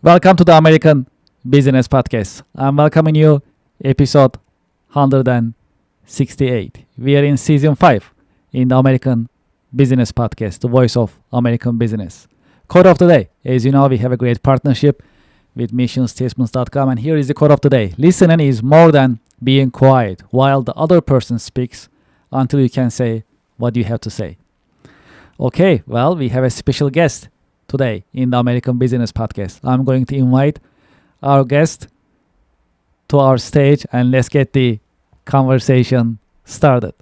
Welcome to the American Business Podcast. I'm welcoming you, episode 168. We are in season 5 in the American Business Podcast, the voice of American business. Quote of the day. As you know, we have a great partnership with missionstatements.com, and here is the quote of the day. Listening is more than being quiet while the other person speaks until you can say what you have to say. Okay, well, we have a special guest today in the American Business Podcast. I'm going to invite our guest to our stage and let's get the conversation started.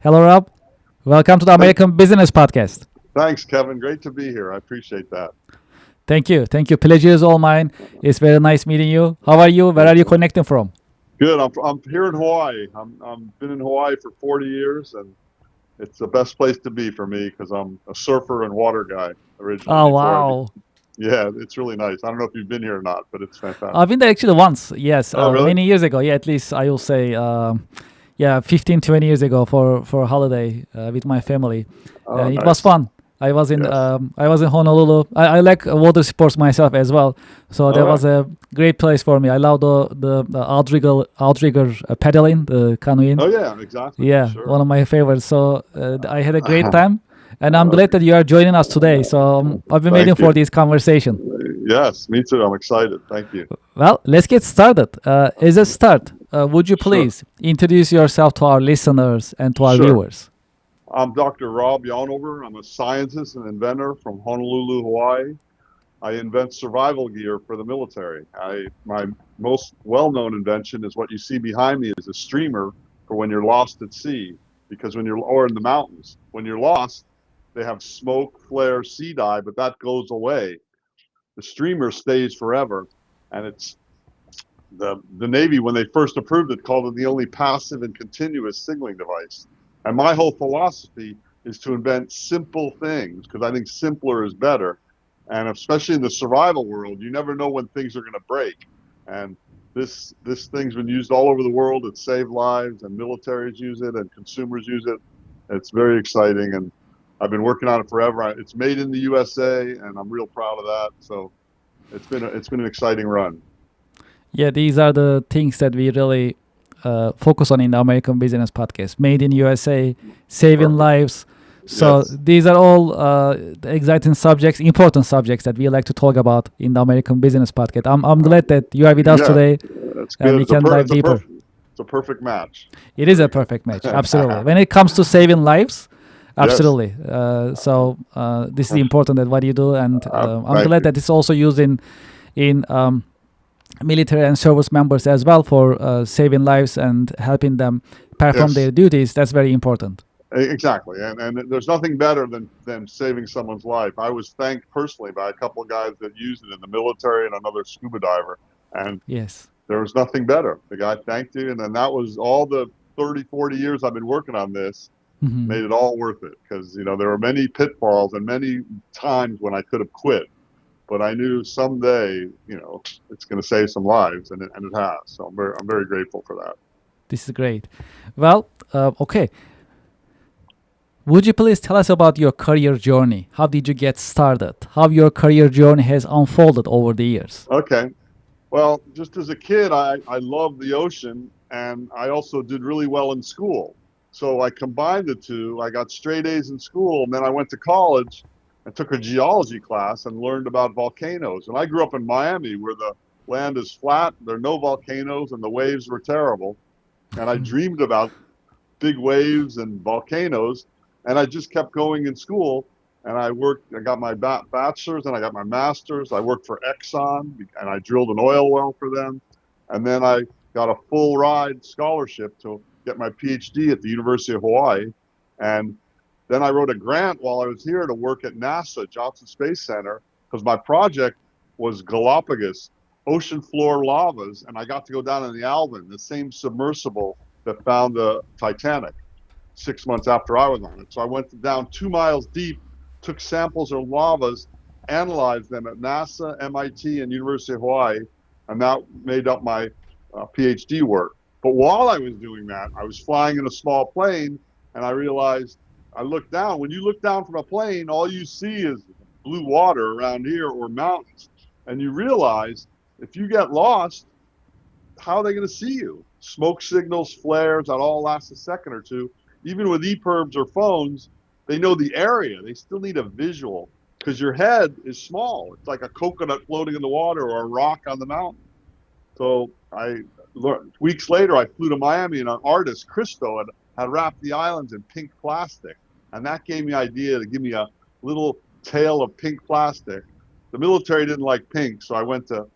Hello, Rob. Welcome to the Thank- American Business Podcast. Thanks, Kevin. Great to be here. I appreciate that. Thank you. Thank you. Pleasure is all mine. It's very nice meeting you. How are you? Where are you connecting from? Good. I'm here in Hawaii. I'm been in Hawaii for 40 years, and it's the best place to be for me because I'm a surfer and water guy originally. Oh, wow. Yeah, it's really nice. I don't know if you've been here or not, but it's fantastic. I've been there actually once. Yes, Oh, really? many years ago. Yeah, at least I will say, 15, 20 years ago for a holiday with my family. Oh, It nice. was fun. Yes. I was in Honolulu. I like water sports myself as well, so that All was a great place for me. I love the outrigger paddling, the canoeing. Oh, yeah, exactly. Yeah, Sure. one of my favorites. So I had a great time, and I'm glad that you are joining us today. So I've been waiting Thank you. for this conversation. Yes, me too. I'm excited. Thank you. Well, let's get started. As a start, would you Sure. please introduce yourself to our listeners and to our Sure. viewers? I'm Dr. Rob Yonover. I'm a scientist and inventor from Honolulu, Hawaii. I invent survival gear for the military. My most well-known invention is what you see behind me is a streamer for when you're lost at sea, because or in the mountains, when you're lost, they have smoke, flare, sea dive, but that goes away. The streamer stays forever, and it's the Navy, when they first approved it, called it the only passive and continuous signaling device. And my whole philosophy is to invent simple things because I think simpler is better. And especially in the survival world, you never know when things are going to break. And this thing's been used all over the world. It saved lives, and militaries use it, and consumers use it. It's very exciting, and I've been working on it forever. It's made in the USA, and I'm real proud of that. So it's been an exciting run. Yeah, these are the things that we really focus on in the American Business Podcast. Made in USA, saving Perfect. lives. So Yes. these are all exciting subjects, important subjects that we like to talk about in the American Business Podcast. I'm glad that you are with us Yeah, today that's and good. we can dive deeper. It's a perfect match. It is a perfect match, absolutely. When it comes to saving lives, Yes. absolutely. This is important at what you do, and I'm Thank glad you. that it's also used in military and service members as well for saving lives and helping them perform Yes. their duties. That's very important. Exactly. And there's nothing better than saving someone's life. I was thanked personally by a couple of guys that used it in the military and another scuba diver. And Yes. there was nothing better. The guy thanked you. And then that was all the 30, 40 years I've been working on this Mhm. made it all worth it. Because, there were many pitfalls and many times when I could have quit. But I knew someday, it's going to save some lives, and it has. So I'm very grateful for that. This is great. Well, okay. Would you please tell us about your career journey? How did you get started? How your career journey has unfolded over the years? Okay. Well, just as a kid, I loved the ocean, and I also did really well in school. So I combined the two. I got straight A's in school, and then I went to college and took a geology class and learned about volcanoes. And I grew up in Miami where the land is flat, there are no volcanoes, and the waves were terrible. And I dreamed about big waves and volcanoes. And I just kept going in school. And I got my bachelor's and I got my master's. I worked for Exxon and I drilled an oil well for them. And then I got a full ride scholarship to get my PhD at the University of Hawaii. And then I wrote a grant while I was here to work at NASA Johnson Space Center because my project was Galapagos ocean floor lavas. And I got to go down in the Alvin, the same submersible that found the Titanic 6 months after I was on it. So I went down 2 miles deep, took samples of lavas, analyzed them at NASA, MIT, and University of Hawaii, and that made up my PhD work. But while I was doing that, I was flying in a small plane, and I realized I looked down. When you look down from a plane, all you see is blue water around here or mountains. And you realize if you get lost, how are they going to see you? Smoke signals, flares, that all lasts a second or two. Even with EPIRBs or phones, they know the area. They still need a visual because your head is small. It's like a coconut floating in the water or a rock on the mountain. So I learned, weeks later, I flew to Miami and an artist, Cristo, had wrapped the islands in pink plastic. And that gave me an idea to give me a little tail of pink plastic. The military didn't like pink, so I went to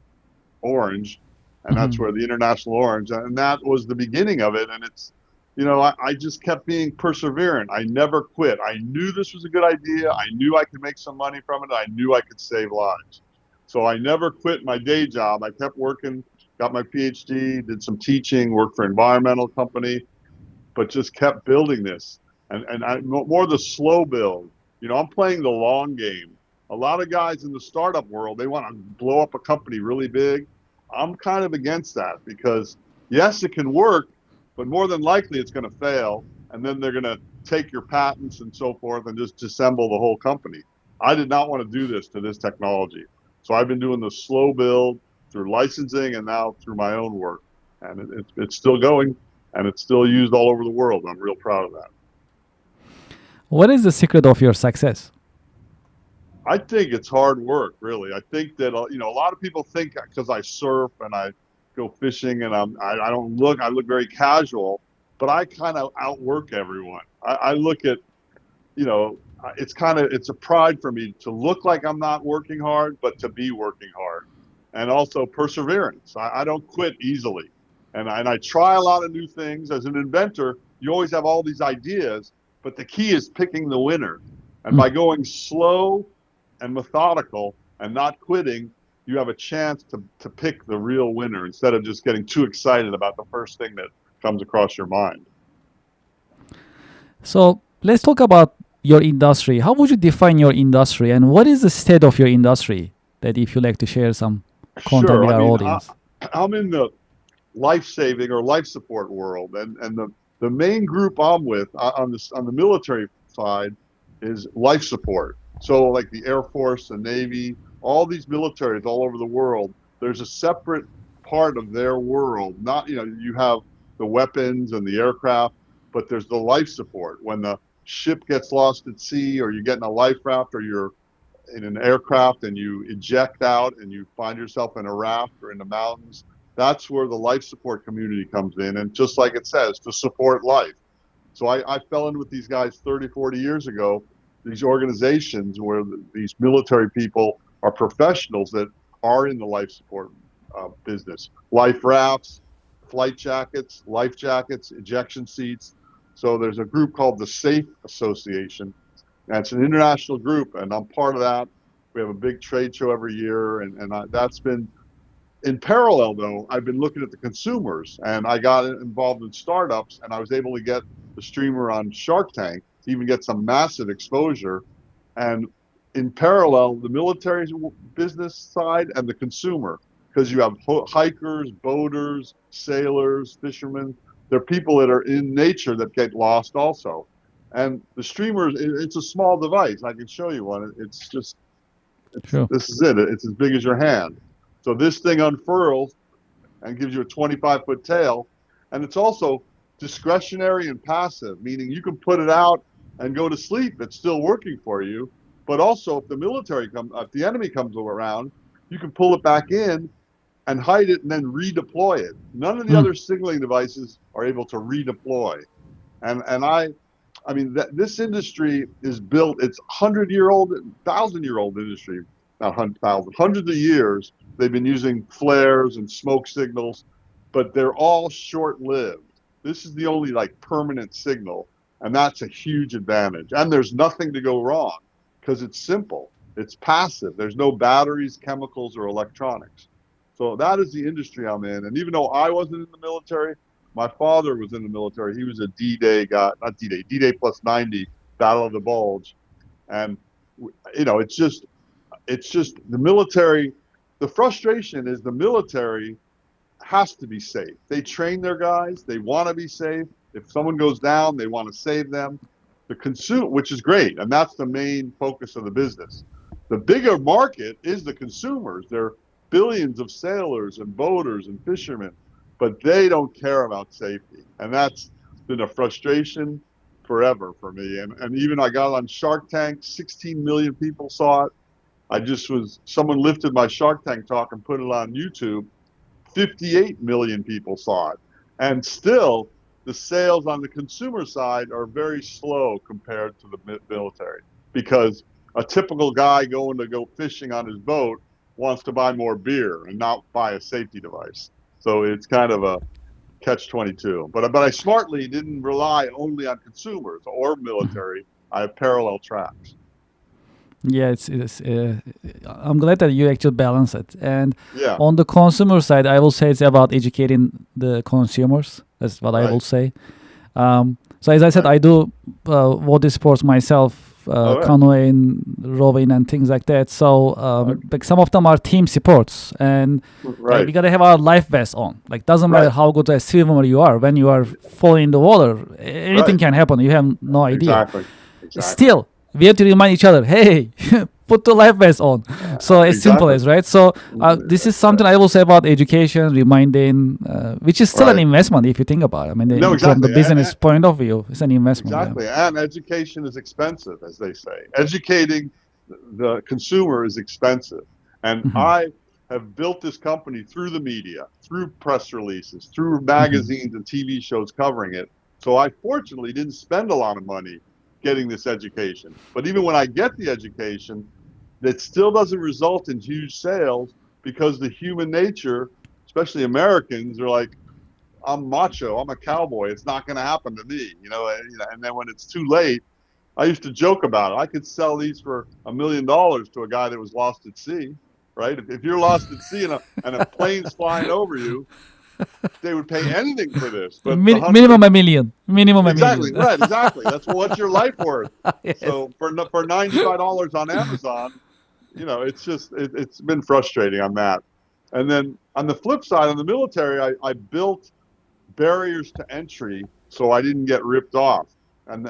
orange, and that's Mhm. where the international orange, and that was the beginning of it. And it's, I just kept being perseverant. I never quit. I knew this was a good idea. I knew I could make some money from it. I knew I could save lives. So I never quit my day job. I kept working, got my PhD, did some teaching, worked for an environmental company, but just kept building this. And more the slow build. I'm playing the long game. A lot of guys in the startup world, they want to blow up a company really big. I'm kind of against that because yes, it can work, but more than likely it's going to fail. And then they're going to take your patents and so forth and just disassemble the whole company. I did not want to do this to this technology. So I've been doing the slow build through licensing and now through my own work. And it's still going and it's still used all over the world. I'm real proud of that. What is the secret of your success? I think it's hard work, really. I think that a lot of people think because I surf and I go fishing and I don't I look very casual, but I kind of outwork everyone. I look at you know it's a pride for me to look like I'm not working hard, but to be working hard, and also perseverance. I don't quit easily, and I try a lot of new things. As an inventor, you always have all these ideas, but the key is picking the winner. And Mm. by going slow and methodical and not quitting, you have a chance to pick the real winner instead of just getting too excited about the first thing that comes across your mind. So let's talk about your industry. How would you define your industry, and what is the state of your industry? That if you like to share some content Sure. with I our mean, audience. I'm in the life saving or life support world, and the main group I'm with on the military side is life support. So like the Air Force, the Navy, all these militaries all over the world, there's a separate part of their world. Not you have the weapons and the aircraft, but there's the life support. When the ship gets lost at sea, or you get in a life raft, or you're in an aircraft and you eject out and you find yourself in a raft or in the mountains, that's where the life support community comes in. And just like it says, to support life. So I fell in with these guys 30, 40 years ago, these organizations where these military people are professionals that are in the life support business. Life rafts, flight jackets, life jackets, ejection seats. So there's a group called the Safe Association, and it's an international group, and I'm part of that. We have a big trade show every year, and that's been in parallel. Though I've been looking at the consumers, and I got involved in startups, and I was able to get the streamer on Shark Tank to even get some massive exposure. And in parallel, the military business side and the consumer, because you have hikers, boaters, sailors, fishermen. They're people that are in nature that get lost also. And the streamer, it's a small device. I can show you one. It's just, Sure. this is it. It's as big as your hand. So this thing unfurls and gives you a 25-foot tail. And it's also discretionary and passive, meaning you can put it out and go to sleep. It's still working for you. But also, if the enemy comes around, you can pull it back in and hide it and then redeploy it. None of the Mm. other signaling devices are able to redeploy. And I mean, this industry is built. It's 100-year-old, 1,000-year-old industry, not 100,000, hundreds of years. They've been using flares and smoke signals, but they're all short-lived. This is the only like permanent signal, and that's a huge advantage. And there's nothing to go wrong because it's simple. It's passive. There's no batteries, chemicals, or electronics. So that is the industry I'm in. And even though I wasn't in the military, my father was in the military. He was a D-Day guy, not D-Day, D-Day plus 90, Battle of the Bulge. And, it's just the military. The frustration is the military has to be safe. They train their guys. They want to be safe. If someone goes down, they want to save them. The consume, which is great. And that's the main focus of the business. The bigger market is the consumers. They're billions of sailors and boaters and fishermen, but they don't care about safety. And that's been a frustration forever for me. And even I got on Shark Tank, 16 million people saw it. Someone lifted my Shark Tank talk and put it on YouTube. 58 million people saw it. And still, the sales on the consumer side are very slow compared to the military because a typical guy going to go fishing on his boat wants to buy more beer and not buy a safety device. So it's kind of a catch 22. But I smartly didn't rely only on consumers or Mhm. military. I have parallel tracks. Yeah, it's I'm glad that you actually balance it. And Yeah, on the consumer side, I will say it's about educating the consumers. That's what I will right, say. So as I said, right. I do water sports myself, Oh, right, canoeing, rowing, and things like that. So like some of them are team sports, and like right, we gotta have our life vest on. Like doesn't matter right, how good a swimmer you are, when you are falling in the water, anything right. can happen. You have no idea. Exactly, exactly. Still, we have to remind each other, hey, put the life vest on. So as simple Exactly. as, right? So this is something I will say about education, reminding, which is still an Right. investment if you think about it. I mean, No, from the exactly. business point of view, it's an investment. Yeah. Exactly. And education is expensive, as they say. Educating the consumer is expensive. And Hmm. I have built this company through the media, through press releases, through Hmm. magazines and TV shows covering it. So I fortunately didn't spend a lot of money getting this education. But even when I get the education, that still doesn't result in huge sales because the human nature, especially Americans, are like, I'm macho. I'm a cowboy. It's not going to happen to me, And then when it's too late, I used to joke about it. I could sell these for $1 million to a guy that was lost at sea, right? If you're lost at sea and a plane's flying over you, they would pay anything for this. But the Minimum hunter, a million. Minimum a exactly million. right, exactly. That's what's your life worth. Yes. So for $95 on Amazon, it's been frustrating on that. And then on the flip side, on the military, I built barriers to entry so I didn't get ripped off. And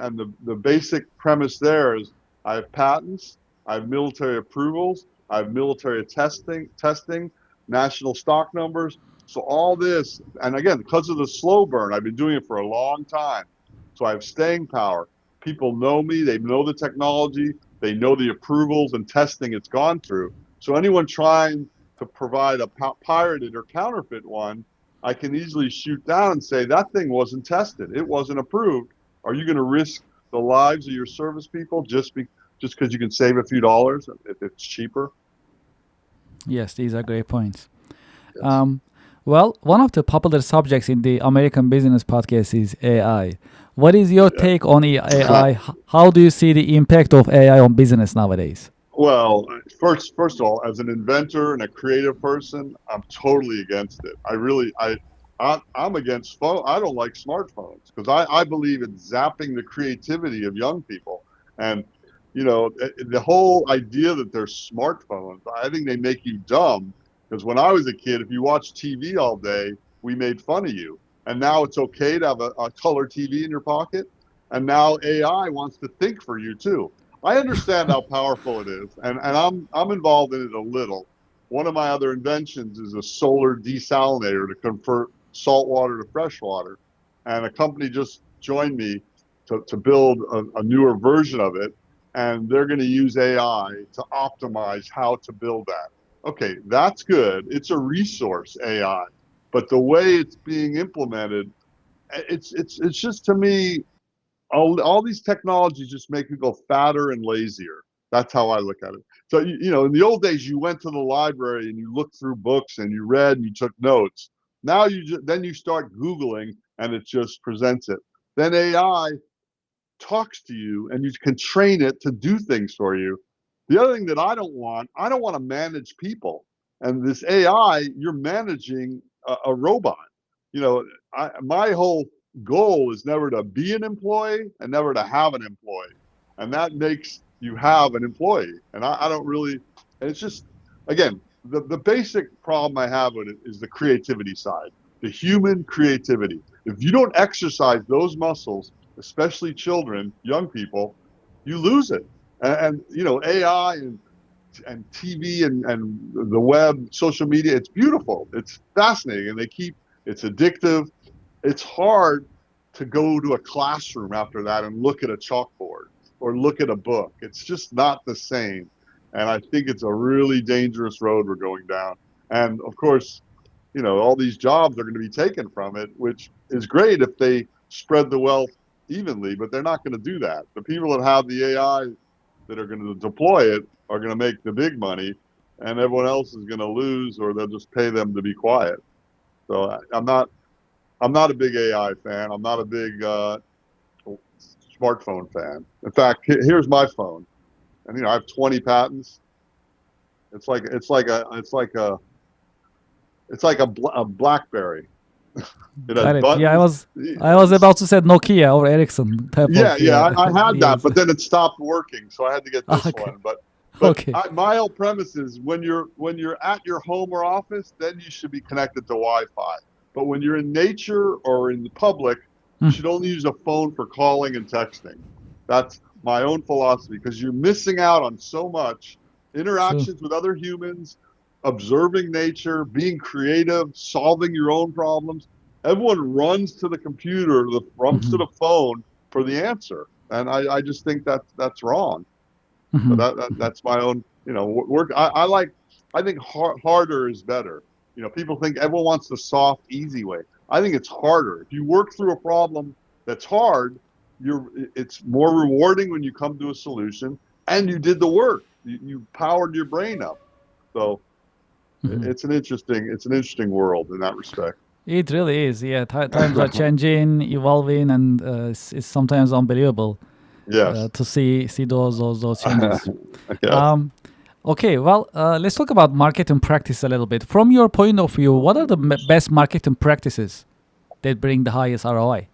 the basic premise there is I have patents, I have military approvals, I have military testing, national stock numbers. So all this, and again, because of the slow burn, I've been doing it for a long time. So I have staying power. People know me, they know the technology, they know the approvals and testing it's gone through. So anyone trying to provide a pirated or counterfeit one, I can easily shoot down and say that thing wasn't tested. It wasn't approved. Are you going to risk the lives of your service people just because you can save a few dollars if it's cheaper? Yes, these are great points. Yes. Um, well, one of the popular subjects in the American Business Podcast is AI. What is your take on AI? How do you see the impact of AI on business nowadays? Well, first of all, as an inventor and a creative person, I'm totally against it. I'm against phone. I don't like smartphones because I believe in zapping the creativity of young people. And the whole idea that they're smartphones, I think they make you dumb. Because when I was a kid, if you watched TV all day, we made fun of you. And now it's okay to have a color TV in your pocket. And now AI wants to think for you too. I understand how powerful it is, and I'm involved in it a little. One of my other inventions is a solar desalinator to convert salt water to fresh water, and a company just joined me to build a newer version of it, and they're going to use AI to optimize how to build that. Okay, that's good. It's a resource AI, but the way it's being implemented, it's just to me all these technologies just make people fatter and lazier. That's how I look at it. So in the old days, you went to the library and you looked through books and you read and you took notes. Now then you start Googling and it just presents it. Then AI talks to you and you can train it to do things for you. The other thing that I don't want to manage people. And this AI, you're managing a robot. My whole goal is never to be an employee and never to have an employee. And that makes you have an employee. And I don't really, and it's just, again, the basic problem I have with it is the creativity side, the human creativity. If you don't exercise those muscles, especially children, young people, you lose it. And AI and and TV and the web, social media. It's beautiful. It's fascinating, and it's addictive. It's hard to go to a classroom after that and look at a chalkboard or look at a book. It's just not the same. And I think it's a really dangerous road we're going down. And of course, all these jobs are going to be taken from it, which is great if they spread the wealth evenly, but they're not going to do that. The people that have the AI that are going to deploy it are going to make the big money, and everyone else is going to lose, or they'll just pay them to be quiet. So I'm not a big AI fan. I'm not a big smartphone fan. In fact, here's my phone, and I have 20 patents. It's like a BlackBerry. It has Got it. Yeah, buttons. I was about to say Nokia or Ericsson type Yeah, of yeah, I had that, deals. but then it stopped working, so I had to get this Okay. one. But Okay. my whole premise is when you're at your home or office, then you should be connected to Wi-Fi. But when you're in nature or in the public, you Hmm. should only use a phone for calling and texting. That's my own philosophy, because you're missing out on so much True. interactions with other humans, observing nature, being creative, solving your own problems. Everyone runs to the computer, runs to Hmm. the phone for the answer, and I just think that's wrong. So Hmm. that's my own work. I think harder is better. People think everyone wants the soft, easy way. I think it's harder. If you work through a problem that's hard, it's more rewarding when you come to a solution, and you did the work. You powered your brain up. So Hmm. it's an interesting world in that respect. It really is. Yeah, times are changing, evolving, and it's sometimes unbelievable Yes. to see those changes. Yes. Um, okay, well, let's talk about marketing practice a little bit. From your point of view, what are the best marketing practices that bring the highest ROI?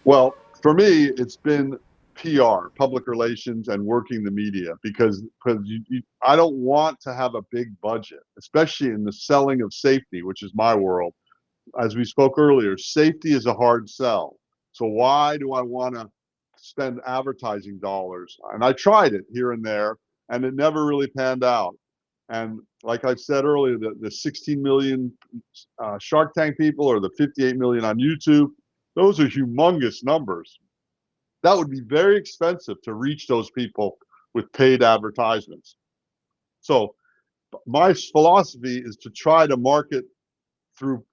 Well, for me, it's been PR, public relations, and working the media, because I don't want to have a big budget, especially in the selling of safety, which is my world. As we spoke earlier, safety is a hard sell. So why do I want to spend advertising dollars? And I tried it here and there, and it never really panned out. And like I said earlier, the 16 million Shark Tank people, or the 58 million on YouTube, those are humongous numbers. That would be very expensive to reach those people with paid advertisements. So my philosophy is to try to market through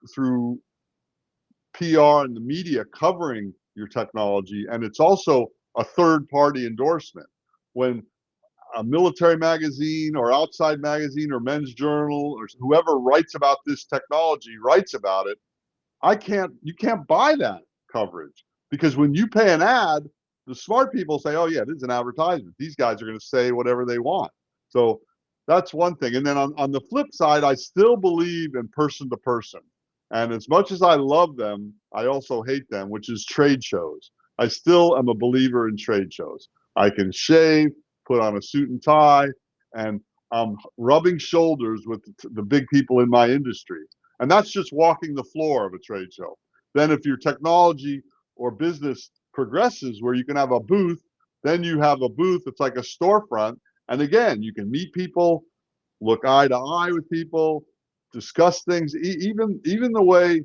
PR and the media covering your technology, and it's also a third party endorsement. When a military magazine or outside magazine or Men's Journal or whoever writes about this technology writes about it, you can't buy that coverage, because when you pay an ad, the smart people say, oh yeah, this is an advertisement. These guys are going to say whatever they want. So that's one thing. And then on the flip side, I still believe in person to person. And as much as I love them, I also hate them, which is trade shows. I still am a believer in trade shows. I can shave, put on a suit and tie, and I'm rubbing shoulders with the big people in my industry. And that's just walking the floor of a trade show. Then if your technology or business progresses where you can have a booth, then you have a booth that's like a storefront. And again, you can meet people, look eye to eye with people, discuss things. Even the way,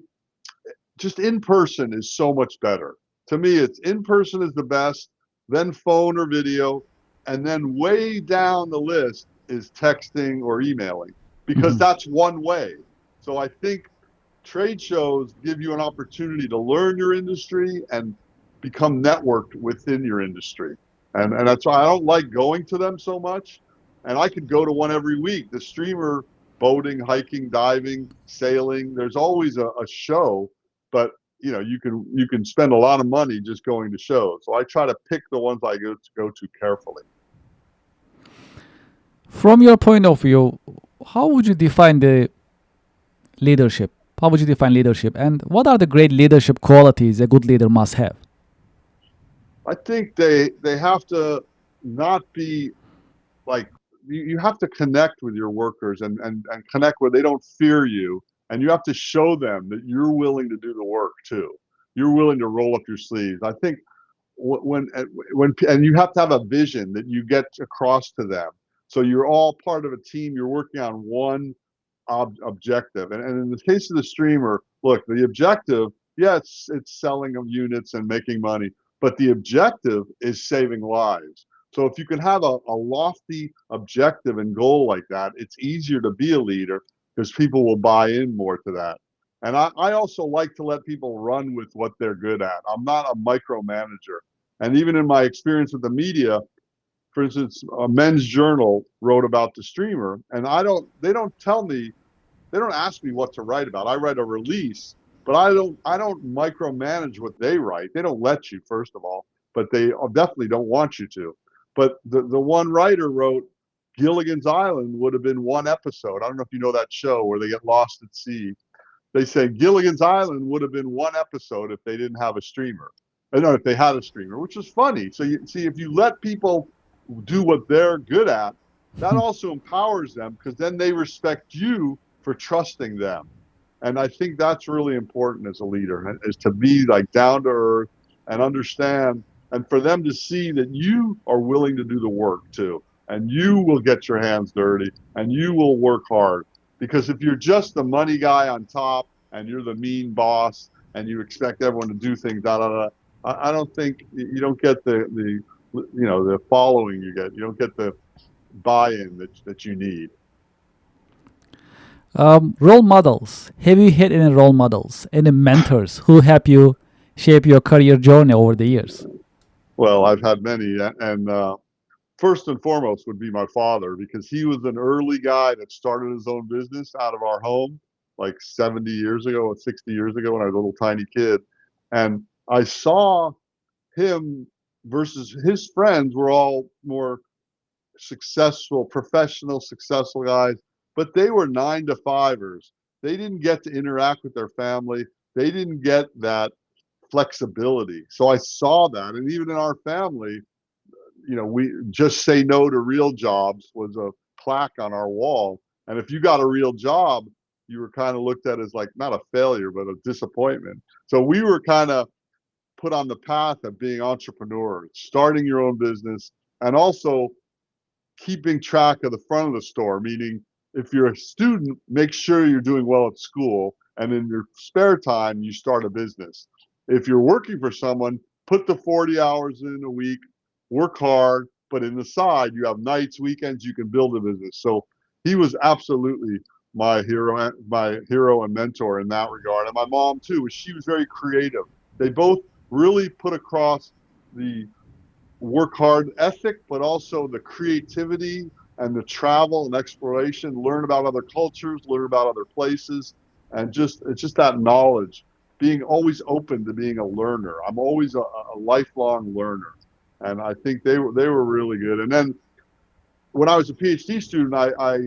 just in person is so much better. To me, it's in person is the best, then phone or video, and then way down the list is texting or emailing, because Hmm. that's one way. So I think trade shows give you an opportunity to learn your industry and become networked within your industry. And that's why I don't like going to them so much. And I could go to one every week. The streamer, boating, hiking, diving, sailing, there's always a show, but you can spend a lot of money just going to shows. So I try to pick the ones I go to carefully. From your point of view, how would you define the leadership? How would you define leadership? And what are the great leadership qualities a good leader must have? I think they have to not be like, you have to connect with your workers, and connect where they don't fear you, and you have to show them that you're willing to do the work too. You're willing to roll up your sleeves. I think when and you have to have a vision that you get across to them. So you're all part of a team. You're working on one objective. And in the case of the streamer, look, the objective, yeah, it's selling of units and making money, but the objective is saving lives. So if you can have a lofty objective and goal like that, it's easier to be a leader because people will buy in more to that. And I also like to let people run with what they're good at. I'm not a micromanager. And even in my experience with the media, for instance, a Men's Journal wrote about the streamer, and they don't tell me, they don't ask me what to write about. I write a release, but I don't micromanage what they write. They don't let you, first of all, but they definitely don't want you to. But the one writer wrote, Gilligan's Island would have been one episode. I don't know if you know that show where they get lost at sea. They say Gilligan's Island would have been one episode if they didn't have a streamer. No, if they had a streamer, which is funny. So you see, if you let people do what they're good at, that also empowers them because then they respect you for trusting them. And I think that's really important as a leader, is to be like down to earth and understand, and for them to see that you are willing to do the work too, and you will get your hands dirty and you will work hard. Because if you're just the money guy on top and you're the mean boss and you expect everyone to do things, I don't think you don't get the following you get. You don't get the buy-in that you need. Role models. Have you had any role models, any mentors who help you shape your career journey over the years? Well, I've had many, and first and foremost would be my father, because he was an early guy that started his own business out of our home like 70 years ago or 60 years ago when I was a little tiny kid. And I saw him versus his friends were all more successful, professional, successful guys, but they were 9 to 5ers. They didn't get to interact with their family. They didn't get that flexibility. So I saw that. And even in our family, we just say no to real jobs was a plaque on our wall. And if you got a real job, you were kind of looked at as like not a failure, but a disappointment. So we were kind of put on the path of being entrepreneurs, starting your own business, and also keeping track of the front of the store, meaning if you're a student, make sure you're doing well at school, and in your spare time, you start a business. If you're working for someone, put the 40 hours in a week, work hard, but in the side, you have nights, weekends, you can build a business. So he was absolutely my hero and mentor in that regard. And my mom too, she was very creative. They both really put across the work hard ethic, but also the creativity and the travel and exploration, learn about other cultures, learn about other places, and it's just that knowledge, being always open to being a learner. I'm always a lifelong learner, and I think they were really good. And then when I was a PhD student, I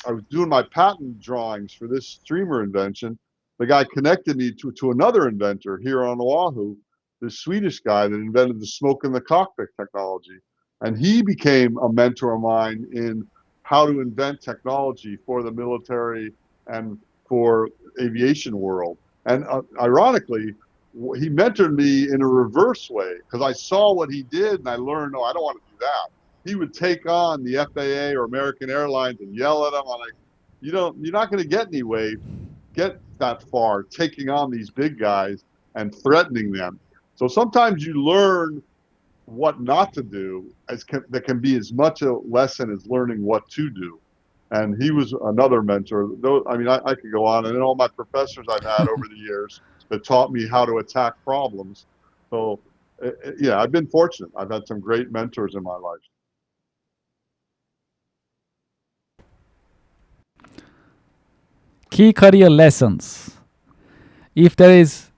was doing my patent drawings for this streamer invention. The guy connected me to another inventor here on Oahu, this Swedish guy that invented the smoke in the cockpit technology. And he became a mentor of mine in how to invent technology for the military and for aviation world. And ironically, he mentored me in a reverse way because I saw what he did and I learned, no, I don't want to do that. He would take on the FAA or American Airlines and yell at them. I'm like, you're not going to get that far taking on these big guys and threatening them. So sometimes you learn what not to do that can be as much a lesson as learning what to do. And he was another mentor. I mean, I could go on, and then all my professors I've had over the years that taught me how to attack problems. So, yeah, I've been fortunate. I've had some great mentors in my life. Key career lessons. If there is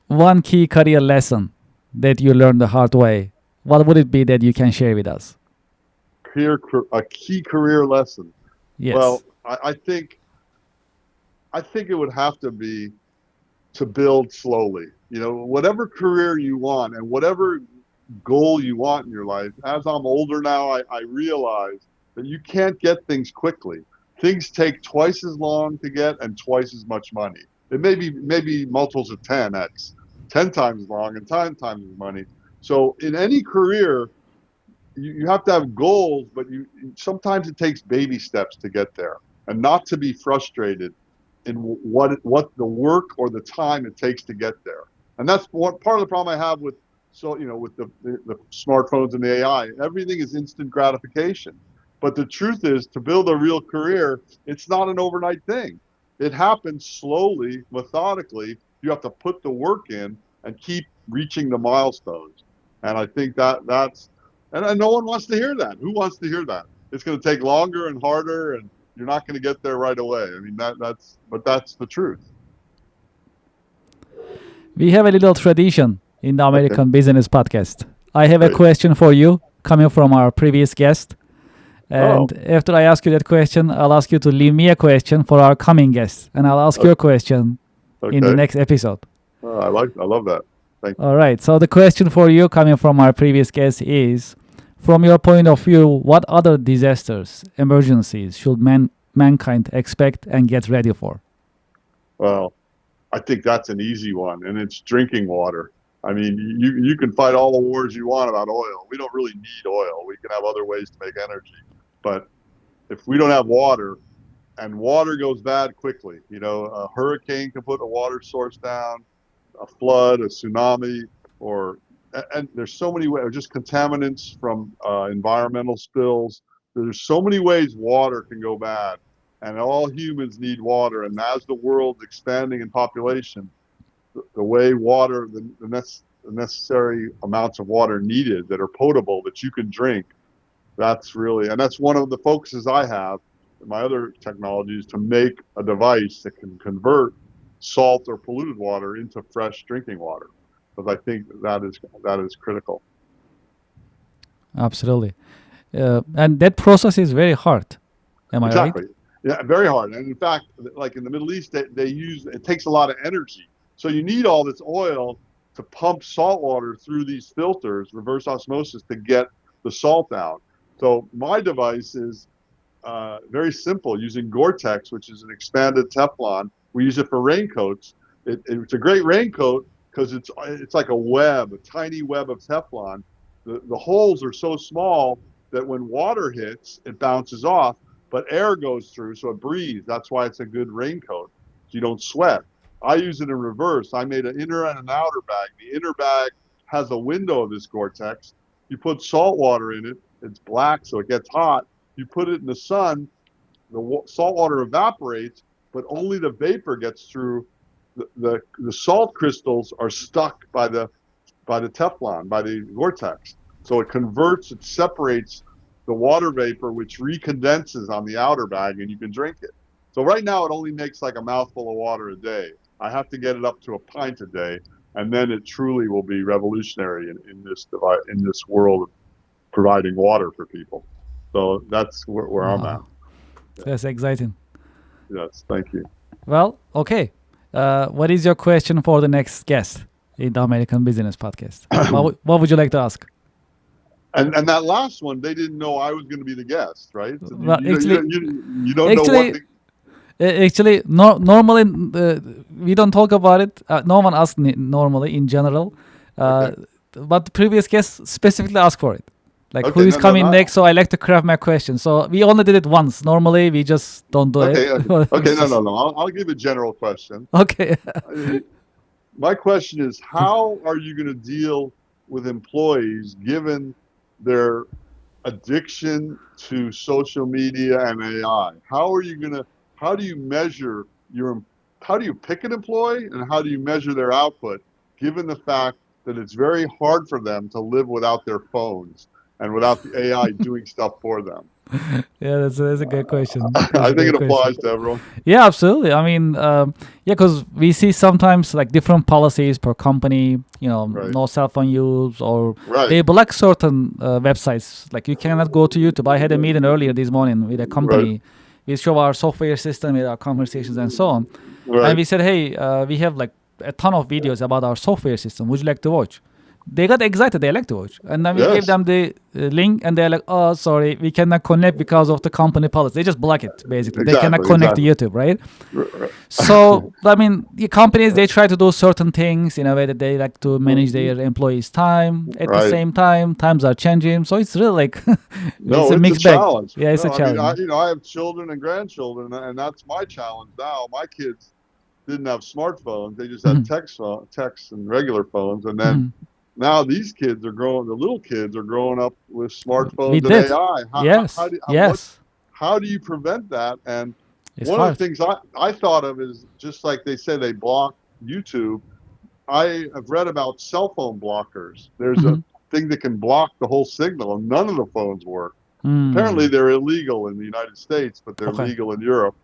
one key career lesson that you learned the hard way, what would it be that you can share with us? A key career lesson. Yes. Well, I think it would have to be to build slowly. Whatever career you want and whatever goal you want in your life. As I'm older now, I realize that you can't get things quickly. Things take twice as long to get and twice as much money. It may be maybe multiples of 10x, 10 times as long and 10 times as money. So in any career, you have to have goals, but sometimes it takes baby steps to get there, and not to be frustrated in what the work or the time it takes to get there. And that's one part of the problem I have with with the smartphones and the AI. Everything is instant gratification. But the truth is, to build a real career, it's not an overnight thing. It happens slowly, methodically. You have to put the work in and keep reaching the milestones. And I think and no one wants to hear that. Who wants to hear that? It's going to take longer and harder, and you're not going to get there right away. I mean, that's the truth. We have a little tradition in the American Okay. Business Podcast. I have a Great. question for you coming from our previous guest. And Oh, after I ask you that question, I'll ask you to leave me a question for our coming guest. And I'll ask your question in the okay. next episode. I love that. Thank you. All right. So the question for you coming from our previous guest is, from your point of view, what other disasters, emergencies should mankind expect and get ready for? Well, I think that's an easy one, and it's drinking water. I mean, you can fight all the wars you want about oil. We don't really need oil. We can have other ways to make energy. But if we don't have water, and water goes bad quickly, a hurricane can put a water source down, a flood, a tsunami, and there's so many ways, or just contaminants from environmental spills. There's so many ways water can go bad, and all humans need water. And as the world's expanding in population, the way water, the necessary amounts of water needed that are potable that you can drink, and that's one of the focuses I have in my other technologies, to make a device that can convert salt or polluted water into fresh drinking water, because I think that is critical. Absolutely. And that process is very hard. Am I right? Exactly. Yeah, very hard. And in fact, like in the Middle East, it takes a lot of energy. So you need all this oil to pump salt water through these filters, reverse osmosis, to get the salt out. So my device is very simple, using Gore-Tex, which is an expanded Teflon. We use it for raincoats. It's a great raincoat because it's like a web, a tiny web of Teflon. The holes are so small that when water hits, it bounces off, but air goes through, so it breathes. That's why it's a good raincoat. So you don't sweat. I use it in reverse. I made an inner and an outer bag. The inner bag has a window of this Gore-Tex. You put salt water in it. It's black, so it gets hot. You put it in the sun, the salt water evaporates, but only the vapor gets through. The salt crystals are stuck by the Teflon, by the Gore-Tex. So it separates the water vapor, which recondenses on the outer bag, and you can drink it. So right now it only makes like a mouthful of water a day. I have to get it up to a pint a day, and then it truly will be revolutionary in this world of providing water for people. So that's where I'm at. Wow. That's exciting. Yes, thank you. Well, okay. What is your question for the next guest in the American Business Podcast? What would you like to ask? And that last one, they didn't know I was going to be the guest, right? So Well, you don't know what actually, normally we don't talk about it. No one asks normally in general, Okay. but the previous guest specifically asked for it. Like, Okay, who is no, coming next? So I like to craft my question. So we only did it once. Normally we just don't do Okay, it. okay, no. I'll give a general question. Okay. My question is, how are you going to deal with employees given their addiction to social media and AI? How do you measure how do you pick an employee, and how do you measure their output, given the fact that it's very hard for them to live without their phones and without the AI doing stuff for them? Yeah, that's a good question. I think it applies to everyone. Yeah, absolutely. I mean, yeah, because we see sometimes like different policies per company, Right. no cell phone use, or Right. they block certain websites. Like, you cannot go to YouTube. I had a meeting earlier this morning with a company. We show our software system with our conversations and so on. Right. And we said, hey, we have like a ton of videos about our software system. Would you like to watch? they got excited. They like to watch. And then we gave Yes, them the link, and they're like, "Oh, sorry, we cannot connect because of the company policy." They just block it. Basically, they cannot exactly, connect to exactly. YouTube, right? So I mean, the companies, they try to do certain things in a way that they like to manage their employees' time. At the Right. same time, times are changing, so it's really like it's No, a it's a mixed bag. challenge. Yeah, it's a No, I mean, challenge. I have children and grandchildren, and that's my challenge now. My kids didn't have smartphones; they just had Mhm, texts and regular phones. And then mhm. now these kids are growing. The little kids are growing up with We smartphones and did. AI. Yes, yes. How do you prevent that? And It's one of the hard. things I thought of is just like they say they block YouTube. I have read about cell phone blockers. There's a Mhm. thing that can block the whole signal, and none of the phones work. Apparently, Mm. they're illegal in the United States, but they're Okay. legal in Europe.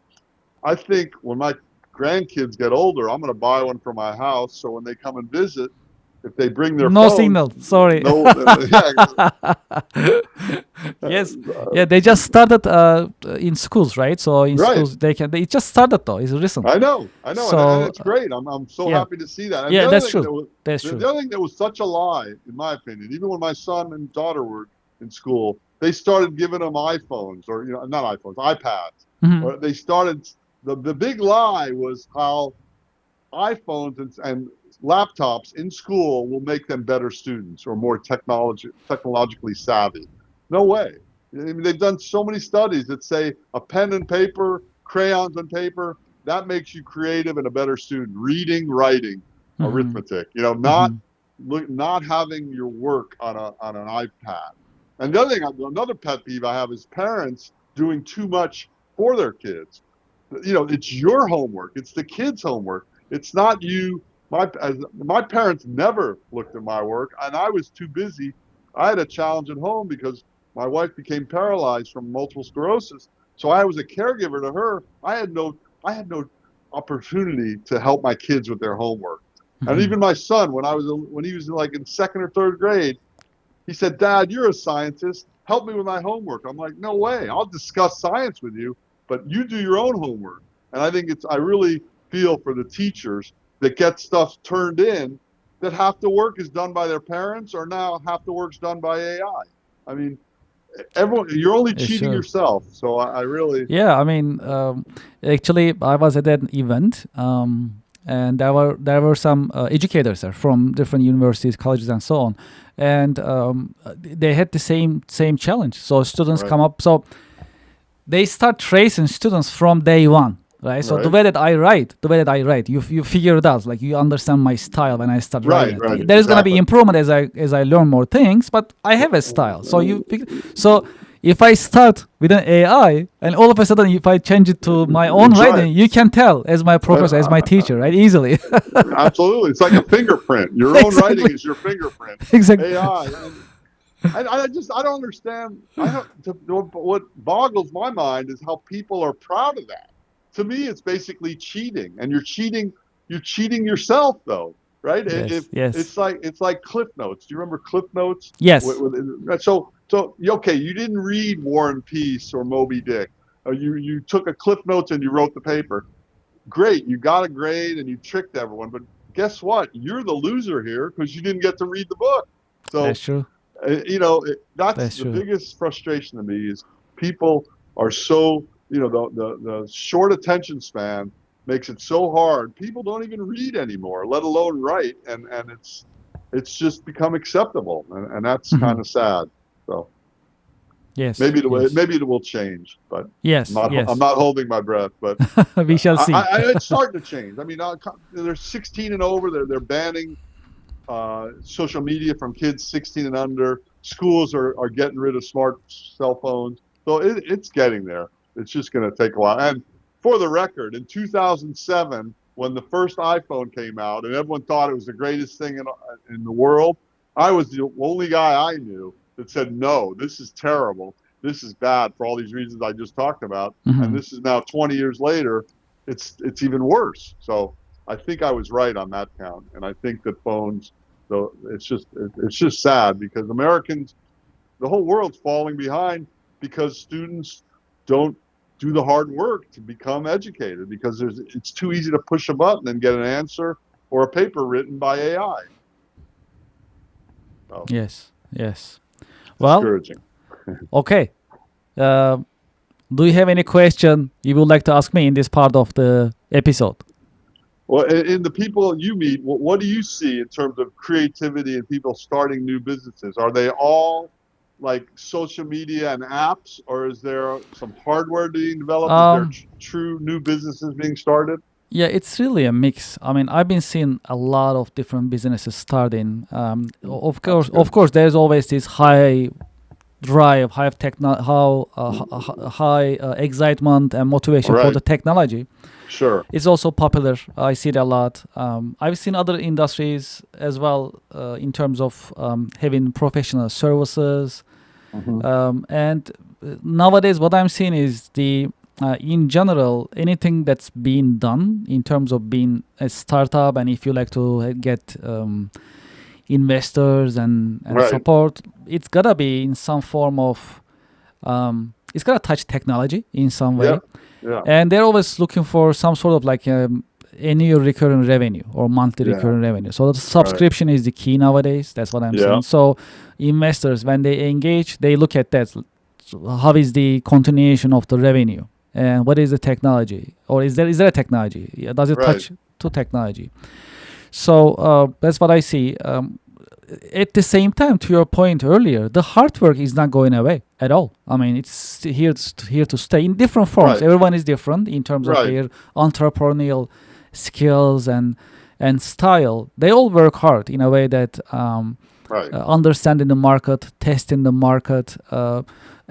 I think when my grandkids get older, I'm going to buy one for my house. So when they come and visit, if they bring their No phones, signal. Sorry. no, yeah, Yes. Yeah, they just started in schools, right? So in right. schools they can. They just started though. It's recent. I know, and So it's great. I'm so yeah, happy to see that. And yeah, that's true. That's the true. other thing that was such a lie, in my opinion, even when my son and daughter were in school, they started giving them iPhones or not iPhones, iPads, Hmm. or they started. The big lie was how iPhones and laptops in school will make them better students or more technologically savvy. No way. I mean, they've done so many studies that say a pen and paper, crayons and paper, that makes you creative and a better student. Reading, writing, Hmm. arithmetic. Hmm. Not having your work on an iPad. And the other thing, another pet peeve I have is parents doing too much for their kids. It's your homework. It's the kids' homework. It's not you. My parents never looked at my work, and I was too busy. I had a challenge at home because my wife became paralyzed from multiple sclerosis. So I was a caregiver to her. I had no opportunity to help my kids with their homework. And Hmm. even my son, when he was like in second or third grade, he said, "Dad, you're a scientist. Help me with my homework." I'm like, "No way. I'll discuss science with you, but you do your own homework." And I really feel for the teachers that get stuff turned in that half the work is done by their parents or now half the work's done by AI. I mean, you're only It's cheating true. yourself. So I really, Yeah, I mean, actually, I was at an event, and there were some educators there from different universities, colleges, and so on, and they had the same challenge. So students right, come up, so they start tracing students from day one. Right, so right, the way that I write, you figure it out. Like you understand my style when I start writing right, it. There is gonna be exactly. improvement as I learn more things, but I have a style. So if I start with an AI and all of a sudden if I change it to my own That's right. writing, you can tell as my professor, as my Uh, teacher, right? Easily. Absolutely. It's like a fingerprint. Your own writing Exactly. is your fingerprint. Exactly. AI. And I don't understand. What boggles my mind is how people are proud of that. To me, it's basically cheating, and you're cheating yourself, though, right? If Yes. Yes. it's like Cliff Notes. Do you remember Cliff Notes? Yes. Okay, you didn't read War and Peace or Moby Dick. You took a Cliff Notes and you wrote the paper. Great, you got a grade and you tricked everyone, but guess what? You're the loser here because you didn't get to read the book. That's So true. that's That's the true. biggest frustration to me is people are so the short attention span makes it so hard. People don't even read anymore, let alone write, and it's just become acceptable, and that's kind Mhm. of sad. So Yes. Yes. maybe it will change, but Yes. I'm Yes. not holding my breath. But We shall see. it's starting to change. I mean, they're 16 and over. They're banning social media from kids 16 and under. Schools are getting rid of smart cell phones. So it's getting there. It's just going to take a while. And for the record, in 2007, when the first iPhone came out and everyone thought it was the greatest thing in the world, I was the only guy I knew that said, no, this is terrible. This is bad for all these reasons I just talked about. And Mhm. this is now 20 years later. It's even worse. So I think I was right on that count. And I think that phones, so it's just sad because Americans, the whole world's falling behind because students don't do the hard work to become educated because it's too easy to push a button and get an answer or a paper written by AI. Oh, Yes. Well, discouraging. okay. Uh, do you have any question you would like to ask me in this part of the episode? Well, in the people you meet, what do you see in terms of creativity and people starting new businesses? Are they all like social media and apps, or is there some hardware being developed? Is there Um, true new businesses being started? yeah, it's really a mix. I mean, I've been seeing a lot of different businesses starting. That's Of good. course, there's always this high drive, high excitement and motivation for Right. the technology. Sure. It's also popular. I see it a lot. I've seen other industries as well in terms of having professional services. Hmm. And nowadays, what I'm seeing is in general, anything that's being done in terms of being a startup, and if you like to get investors and Right. support, it's gotta be in some form of it's gotta touch technology in some Yeah. way, Yeah. and they're always looking for some sort of like annual recurring revenue or monthly Yeah. recurring revenue. So the Right. subscription is the key nowadays. That's what I'm Yeah. saying. So investors, when they engage, they look at that. So how is the continuation of the revenue, and what is the technology, or is there a technology? Yeah, does it Right. touch to technology? So that's what I see. At the same time, to your point earlier, the hard work is not going away at all. I mean, it's here to stay in different forms. Right. Everyone is different in terms of Right. their entrepreneurial skills and style. They all work hard in a way that Right. understanding the market, testing the market.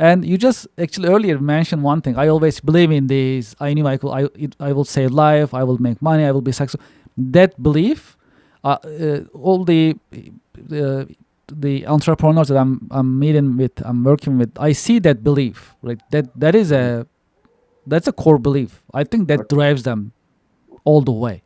And you just actually earlier mentioned one thing. I always believe in this. I knew I will save life. I will make money. I will be successful. That belief, all the entrepreneurs that I'm meeting with, I'm working with, I see that belief. Right. That's a core belief. I think that Okay. drives them all the way.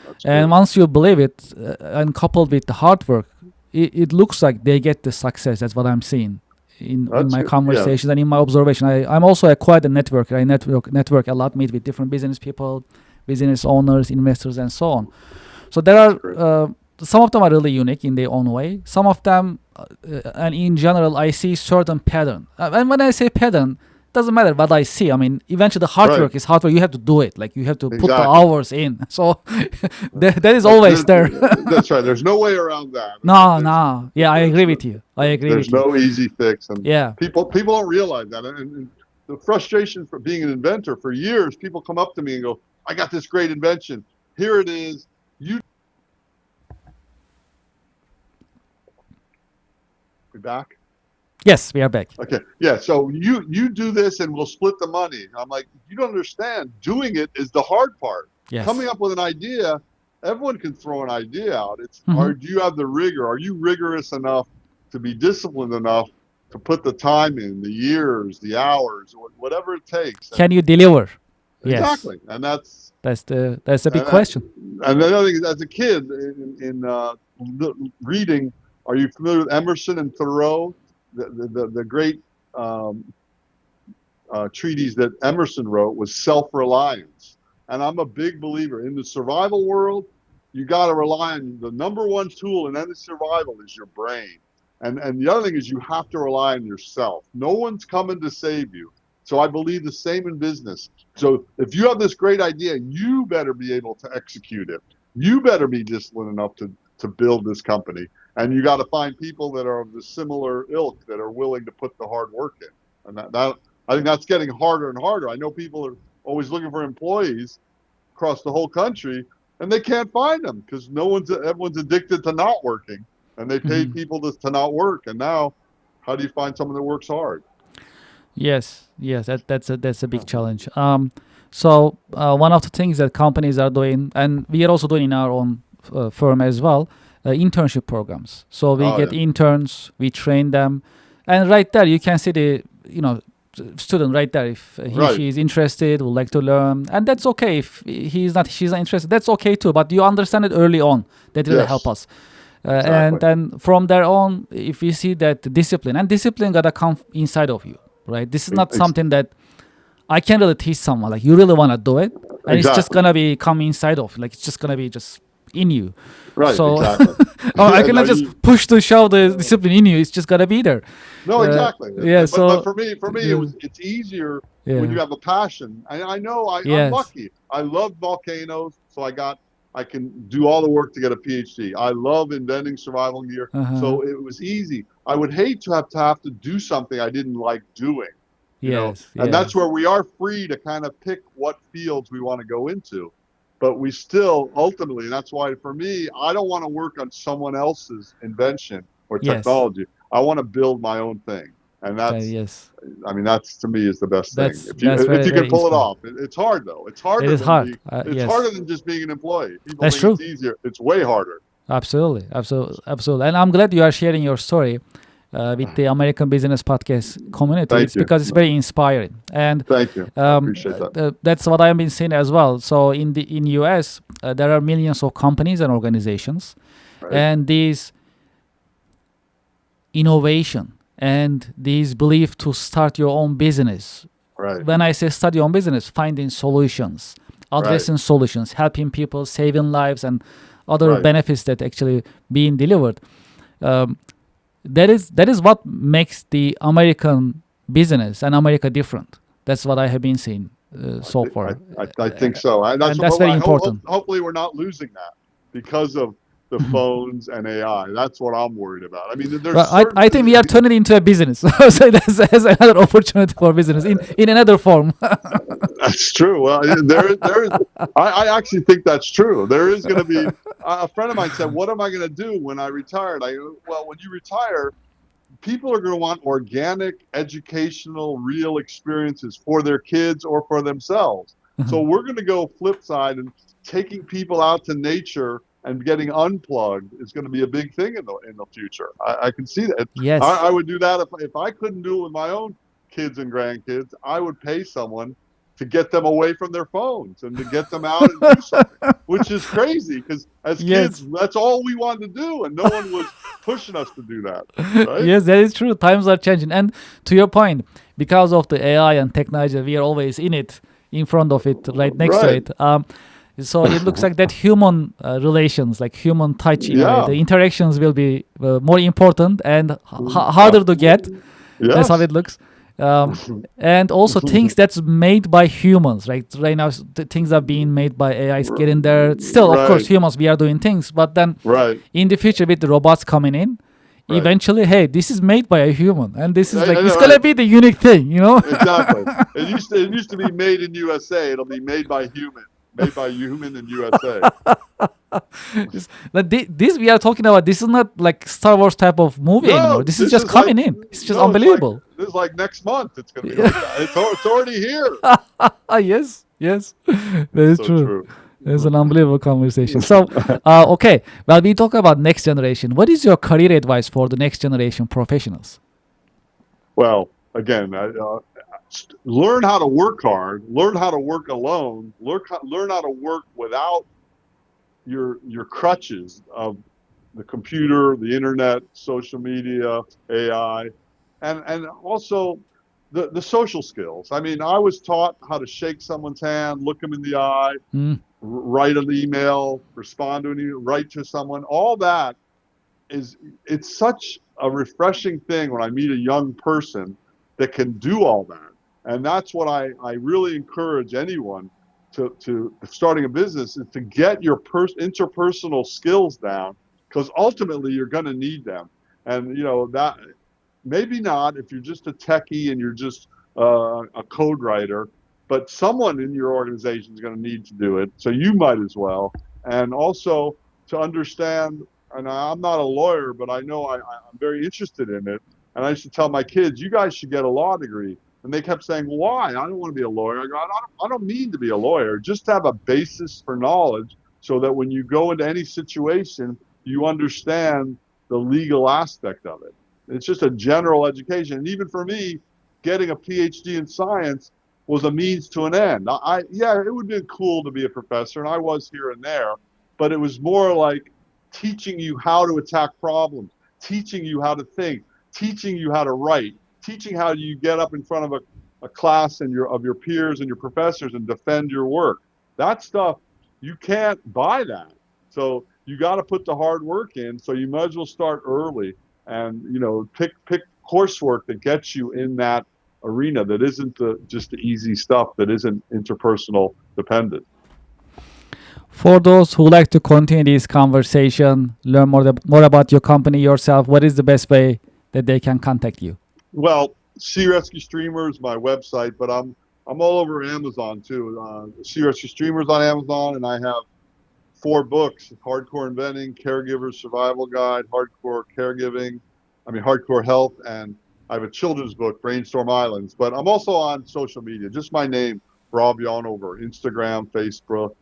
That's And good. once you believe it, and coupled with the hard work, it looks like they get the success. That's what I'm seeing in That's my good. Yeah. conversations and in my observation. I'm also quite a networker. I network a lot, meet with different business people, business owners, investors, and so on. So there That's are great. some of them are really unique in their own way. Some of them, and in general, I see certain pattern. And when I say pattern, doesn't matter what I see. I mean, eventually the hard Right. work is hard work. You have to do it. Like you have to put the Exactly. hours in. So that is That's, always there. that's right. There's no way around that. No. Yeah, I agree There's no, with you. I agree there's with you. no easy fix, and Yeah. people don't realize that. And the frustration for being an inventor for years, people come up to me and go, "I got this great invention. Here it is. You be back." Yes, we are back. Okay. Yeah. So you do this and we'll split the money. I'm like, you don't understand. Doing it is the hard part. Coming Yes. up with an idea, everyone can throw an idea out. Hmm. Do you have the rigor? Are you rigorous enough to be disciplined enough to put the time in, the years, the hours, whatever it takes? Can And you deliver? Yes. exactly. And that's That's the big and question. and the other thing is, as a kid reading, are you familiar with Emerson and Thoreau? The great treatise that Emerson wrote was self-reliance. And I'm a big believer in the survival world. You got to rely on the number one tool in any survival is your brain. And the other thing is you have to rely on yourself. No one's coming to save you. So I believe the same in business. So if you have this great idea, you better be able to execute it. You better be disciplined enough to build this company. And you got to find people that are of the similar ilk that are willing to put the hard work in. And that I think that's getting harder and harder. I know people are always looking for employees across the whole country, and they can't find them because everyone's addicted to not working, and they pay Hmm. people to not work. And now, how do you find someone that works hard? Yes. That's a big challenge. So one of the things that companies are doing, and we are also doing in our own firm as well, internship programs. So we Oh get yeah, interns, we train them, and right there you can see the student right there. If he right, she is interested, would like to learn, and that's okay. If she's not interested, that's okay too. But you understand it early on. That really help yes, us. And exactly, then from there on, if we see that discipline, and discipline gotta come inside of you, right? This is not something that I can really teach someone. Like you really wanna do it, and it's just exactly, gonna be come inside of. Like it's just gonna be just in you. Right, So exactly. or I Yeah, no, cannot just push to shove the discipline in you. It's just gotta be there. no, exactly. Yeah. But So for me, it's easier when yeah. you have a passion. I know I'm Yes. lucky. I love volcanoes, so I can do all the work to get a PhD. I love inventing survival gear, Uh-huh. so it was easy. I would hate to have to do something I didn't like doing, Yes. and that's Yes. where we are free to kind of pick what fields we want to go into. But we still ultimately, and that's why for me, I don't want to work on someone else's invention or Yes. technology. I want to build my own thing, and Yes. I mean, that's to me is the best thing. That's If very you can very pull it inspiring. off, it's hard though. It is hard. It's Yes. harder than just being an employee. People That's think it's true. easier. It's way harder. Absolutely, absolutely, absolutely. And I'm glad you are sharing your story with the American Business Podcast community. Thank It's you, because it's very inspiring, and thank you. I appreciate that. that's what I've been seeing as well. So in US, there are millions of companies and organizations, Right, and these innovation and these belief to start your own business. right, When I say start your own business, finding solutions, right, addressing solutions, helping people, saving lives, and other right. benefits that actually being delivered. Um, that is what makes the American business and America different. That's what I have been seeing so far, I think so. And that's and that's what very important. hopefully we're not losing that because of the phones and AI. That's what I'm worried about. I mean, there's Well, I certain think we are turning into a business. So that's another opportunity for business in another form. that's true. Well, there is. I actually think that's true. There is going to be a friend of mine said, "What am I going to do when I retire?" I go, well, when you retire, people are going to want organic, educational, real experiences for their kids or for themselves. So we're going to go flip side, and taking people out to nature and getting unplugged is going to be a big thing in the future. I can see that. Yes. I would do that if I couldn't do it with my own kids and grandkids. I would pay someone to get them away from their phones and to get them out and do something, which is crazy because as kids, Yes. that's all we wanted to do, and no one was pushing us to do that, right? Yes, that is true. Times are changing. And to your point, because of the AI and technology, we are always in it, in front of it, right next to Right. it. So it looks like that human relations, like human touch in a way, Yeah. the interactions will be more important and Uh, harder to get. That's how yes. it looks. Um, and also things that's made by humans, right? Right now, things are being made by AI, is getting there. Still, of course, Right. humans, we are doing things, but then Right. in the future with the robots coming in, Right. eventually, hey, this is made by a human, and this is like I it's know, gonna right. be the unique thing, you know. Exactly. It used to be made in USA. It'll be made by human in USA. This we are talking about. This is not like Star Wars type of movie anymore. No, This is just coming in. It's just unbelievable. this is like next month. It's going to be like that. It's already here. Yes, yes, that It's is so true. true. It's an unbelievable conversation. So, okay, well, we talk about next generation. What is your career advice for the next generation professionals? Well, again, learn how to work hard. Learn how to work alone. Learn how to work without your crutches of the computer, the internet, social media, AI, and also the social skills. I mean, I was taught how to shake someone's hand, look them in the eye, Mm, write an email, respond to an email, write to someone. All that is it's such a refreshing thing when I meet a young person that can do all that. And that's what I really encourage anyone to starting a business is to get your interpersonal skills down because ultimately you're going to need them. And that maybe not if you're just a techie and you're just a code writer, but someone in your organization is going to need to do it. So you might as well. And also to understand, and I'm not a lawyer, but I know I'm very interested in it. And I used to tell my kids, you guys should get a law degree. And they kept saying, why? I don't want to be a lawyer. I go, I don't mean to be a lawyer. Just have a basis for knowledge so that when you go into any situation, you understand the legal aspect of it. It's just a general education. And even for me, getting a PhD in science was a means to an end. Yeah, it would have been cool to be a professor, and I was here and there, but it was more like teaching you how to attack problems, teaching you how to think, teaching you how to write, teaching how you get up in front of a class and of your peers and your professors and defend your work. That stuff, you can't buy that. So you got to put the hard work in. So you might as well start early and, pick coursework that gets you in that arena that isn't just the easy stuff that isn't interpersonal dependent. For those who like to continue this conversation, learn more about your company yourself, what is the best way that they can contact you? Well, Sea Rescue Streamer is my website, but I'm all over Amazon too. Sea Rescue Streamer's on Amazon, and I have 4 books: Hardcore Inventing, Caregiver's Survival Guide, Hardcore Health, and I have a children's book, Brainstorm Islands. But I'm also on social media, just my name, Rob Yonover, Instagram, Facebook,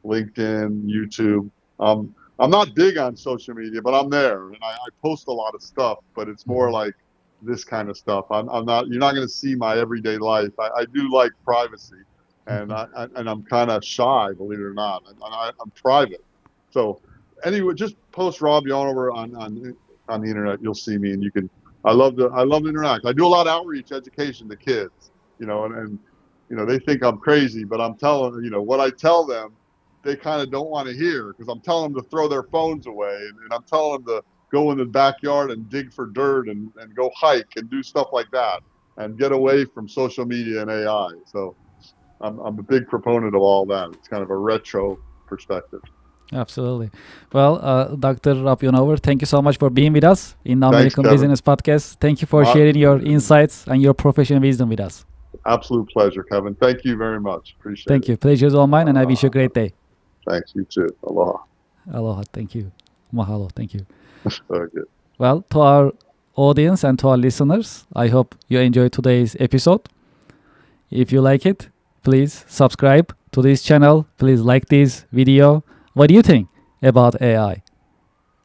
LinkedIn, YouTube. I'm not big on social media, but I'm there, and I post a lot of stuff. But it's more like this kind of stuff. I'm not. You're not going to see my everyday life. I do like privacy, and I'm kind of shy, believe it or not. I'm private. So anyway, just post Rob Yonover on the internet. You'll see me, and you can. I love to interact. I do a lot of outreach education to kids, and they think I'm crazy, but I'm telling what I tell them, they kind of don't want to hear, because I'm telling them to throw their phones away, and I'm telling them to go in the backyard and dig for dirt and go hike and do stuff like that and get away from social media and AI. So I'm a big proponent of all that. It's kind of a retro perspective. Absolutely. Well, Dr. Rob Yonover, thank you so much for being with us in the Thanks, American Kevin. Business Podcast. Thank you for sharing your insights and your professional wisdom with us. Absolute pleasure, Kevin. Thank you very much. Appreciate it. Thank you. Pleasure is all mine, and I wish you a great day. Thanks. You too. Aloha. Aloha. Thank you. Mahalo. Thank you. Very good. Well, to our audience and to our listeners, I hope you enjoyed today's episode. If you like it, please subscribe to this channel. Please like this video. What do you think about AI?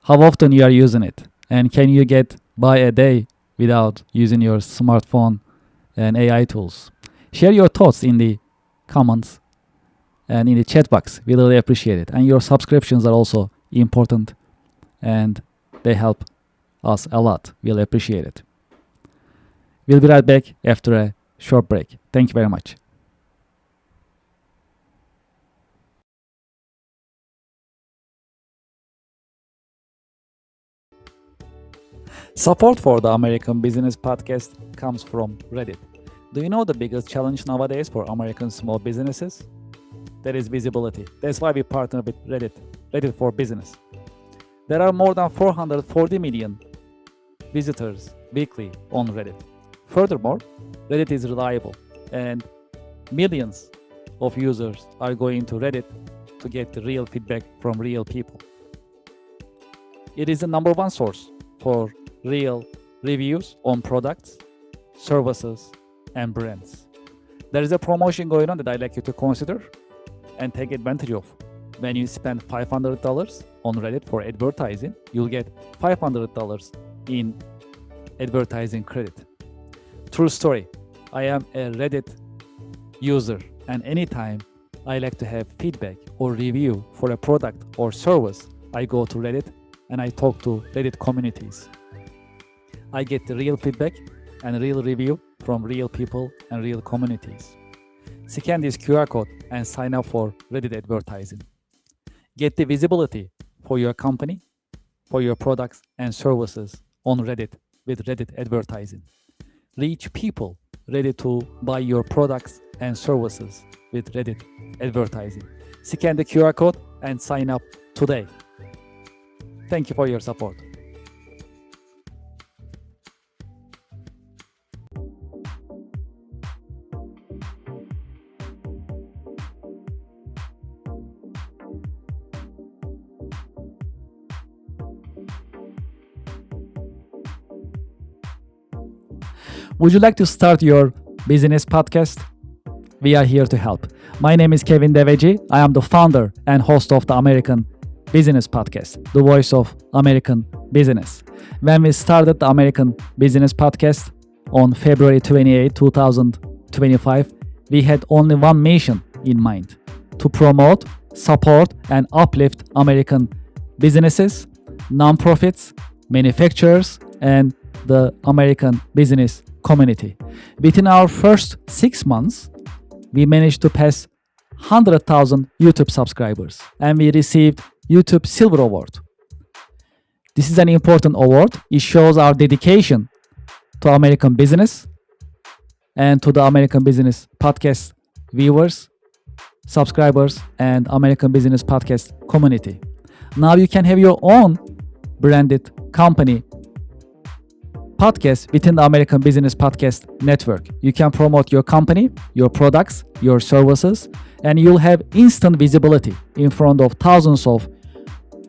How often you are using it? And can you get by a day without using your smartphone and AI tools? Share your thoughts in the comments and in the chat box. We really appreciate it. And your subscriptions are also important, and they help us a lot. We'll appreciate it. We'll be right back after a short break. Thank you very much. Support for the American Business Podcast comes from Reddit. Do you know the biggest challenge nowadays for American small businesses? That is visibility. That's why we partner with Reddit for Business. There are more than 440 million visitors weekly on Reddit. Furthermore, Reddit is reliable, and millions of users are going to Reddit to get the real feedback from real people. It is the number 1 source for real reviews on products, services, and brands. There is a promotion going on that I'd like you to consider and take advantage of. When you spend $500 on Reddit for advertising, you'll get $500 in advertising credit. True story. I am a Reddit user, and anytime I like to have feedback or review for a product or service, I go to Reddit and I talk to Reddit communities. I get the real feedback and real review from real people and real communities. Scan this QR code and sign up for Reddit advertising. Get the visibility for your company, for your products and services on Reddit with Reddit advertising. Reach people ready to buy your products and services with Reddit advertising. Scan the QR code and sign up today. Thank you for your support. Would you like to start your business podcast? We are here to help. My name is Kevin Devecioglu. I am the founder and host of the American Business Podcast, the voice of American business. When we started the American Business Podcast on February 28, 2025, we had only one mission in mind: to promote, support, and uplift American businesses, nonprofits, manufacturers, and the American business community. Within our first 6 months, we managed to pass 100,000 YouTube subscribers, and we received YouTube Silver Award. This is an important award. It shows our dedication to American business and to the American Business Podcast viewers, subscribers, and American Business Podcast community. Now you can have your own branded company podcast within the American Business Podcast network. You can promote your company, your products, your services, and you'll have instant visibility in front of thousands of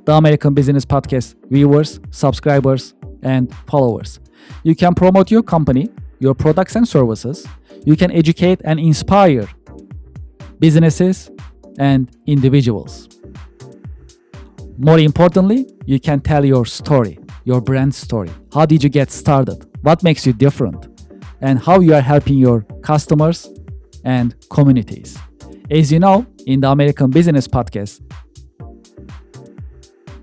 the American Business Podcast viewers, subscribers, and followers. You can promote your company, your products and services. You can educate and inspire businesses and individuals. More importantly, you can tell your story, your brand story. How did you get started? What makes you different? And how you are helping your customers and communities. As you know, in the American Business Podcast,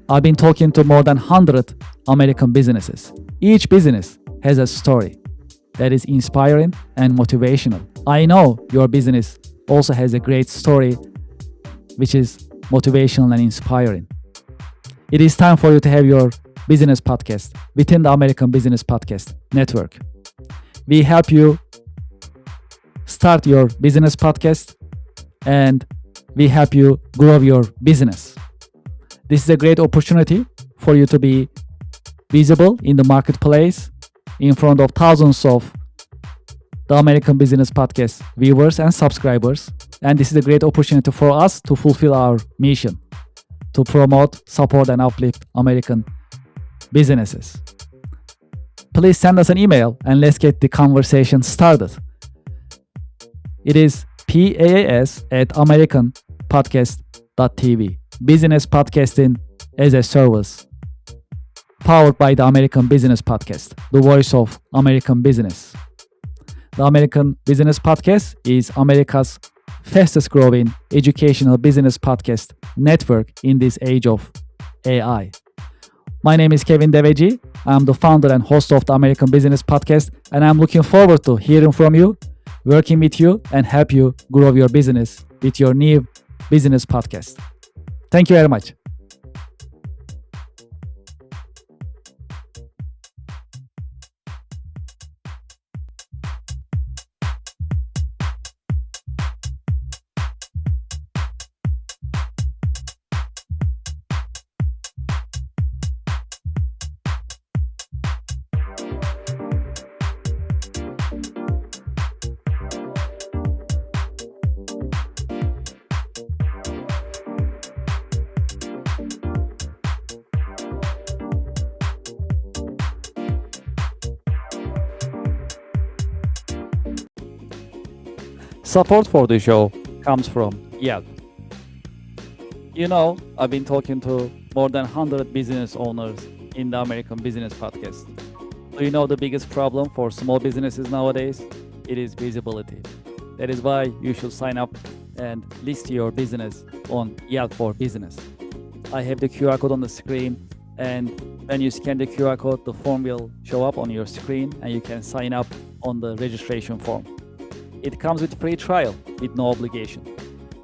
I've been talking to more than 100 American businesses. Each business has a story that is inspiring and motivational. I know your business also has a great story which is motivational and inspiring. It is time for you to have your business podcast within the American Business Podcast network. We help you start your business podcast and we help you grow your business. This is a great opportunity for you to be visible in the marketplace in front of thousands of the American Business Podcast viewers and subscribers. And this is a great opportunity for us to fulfill our mission to promote, support, and uplift American businesses. Please send us an email and let's get the conversation started. It is paas@americanpodcast.tv. Business podcasting as a service, powered by the American Business Podcast, the voice of American business. The American Business Podcast is America's fastest growing educational business podcast network in this age of AI. My name is Kevin Devecioglu. I'm the founder and host of the American Business Podcast, and I'm looking forward to hearing from you, working with you, and help you grow your business with your new business podcast. Thank you very much. Support for the show comes from Yelp. You know, I've been talking to more than 100 business owners in the American Business Podcast. Do you know the biggest problem for small businesses nowadays? It is visibility. That is why you should sign up and list your business on Yelp for Business. I have the QR code on the screen, and when you scan the QR code, the form will show up on your screen and you can sign up on the registration form. It comes with free trial with no obligation.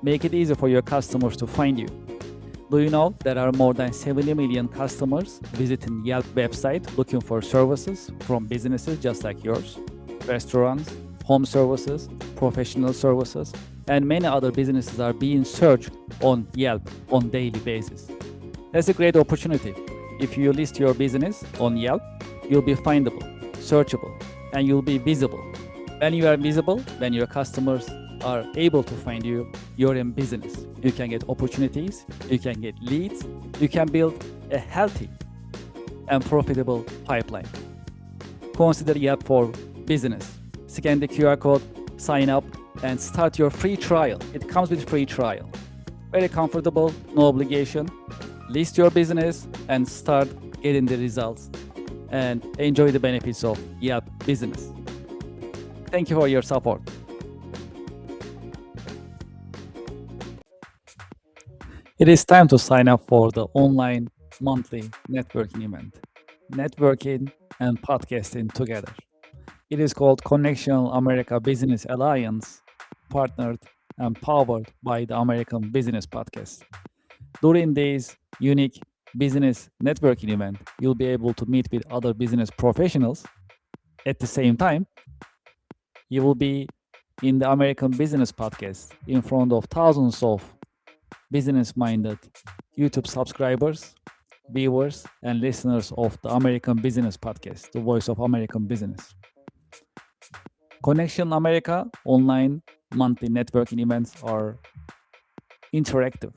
Make it easy for your customers to find you. Do you know there are more than 70 million customers visiting Yelp website looking for services from businesses just like yours? Restaurants, home services, professional services, and many other businesses are being searched on Yelp on daily basis. That's a great opportunity. If you list your business on Yelp, you'll be findable, searchable, and you'll be visible. When you are visible, when your customers are able to find you, you're in business. You can get opportunities, you can get leads, you can build a healthy and profitable pipeline. Consider Yelp for Business. Scan the QR code, sign up, and start your free trial. It comes with free trial. Very comfortable, no obligation. List your business and start getting the results and enjoy the benefits of Yelp Business. Thank you for your support. It is time to sign up for the online monthly networking event, Networking and Podcasting Together. It is called Connection America Business Alliance, partnered and powered by the American Business Podcast. During these unique business networking event. You'll be able to meet with other business professionals. At the same time, you will be in the American Business Podcast in front of thousands of business-minded YouTube subscribers, viewers, and listeners of the American Business Podcast, the voice of American business. Connection America online monthly networking events are interactive.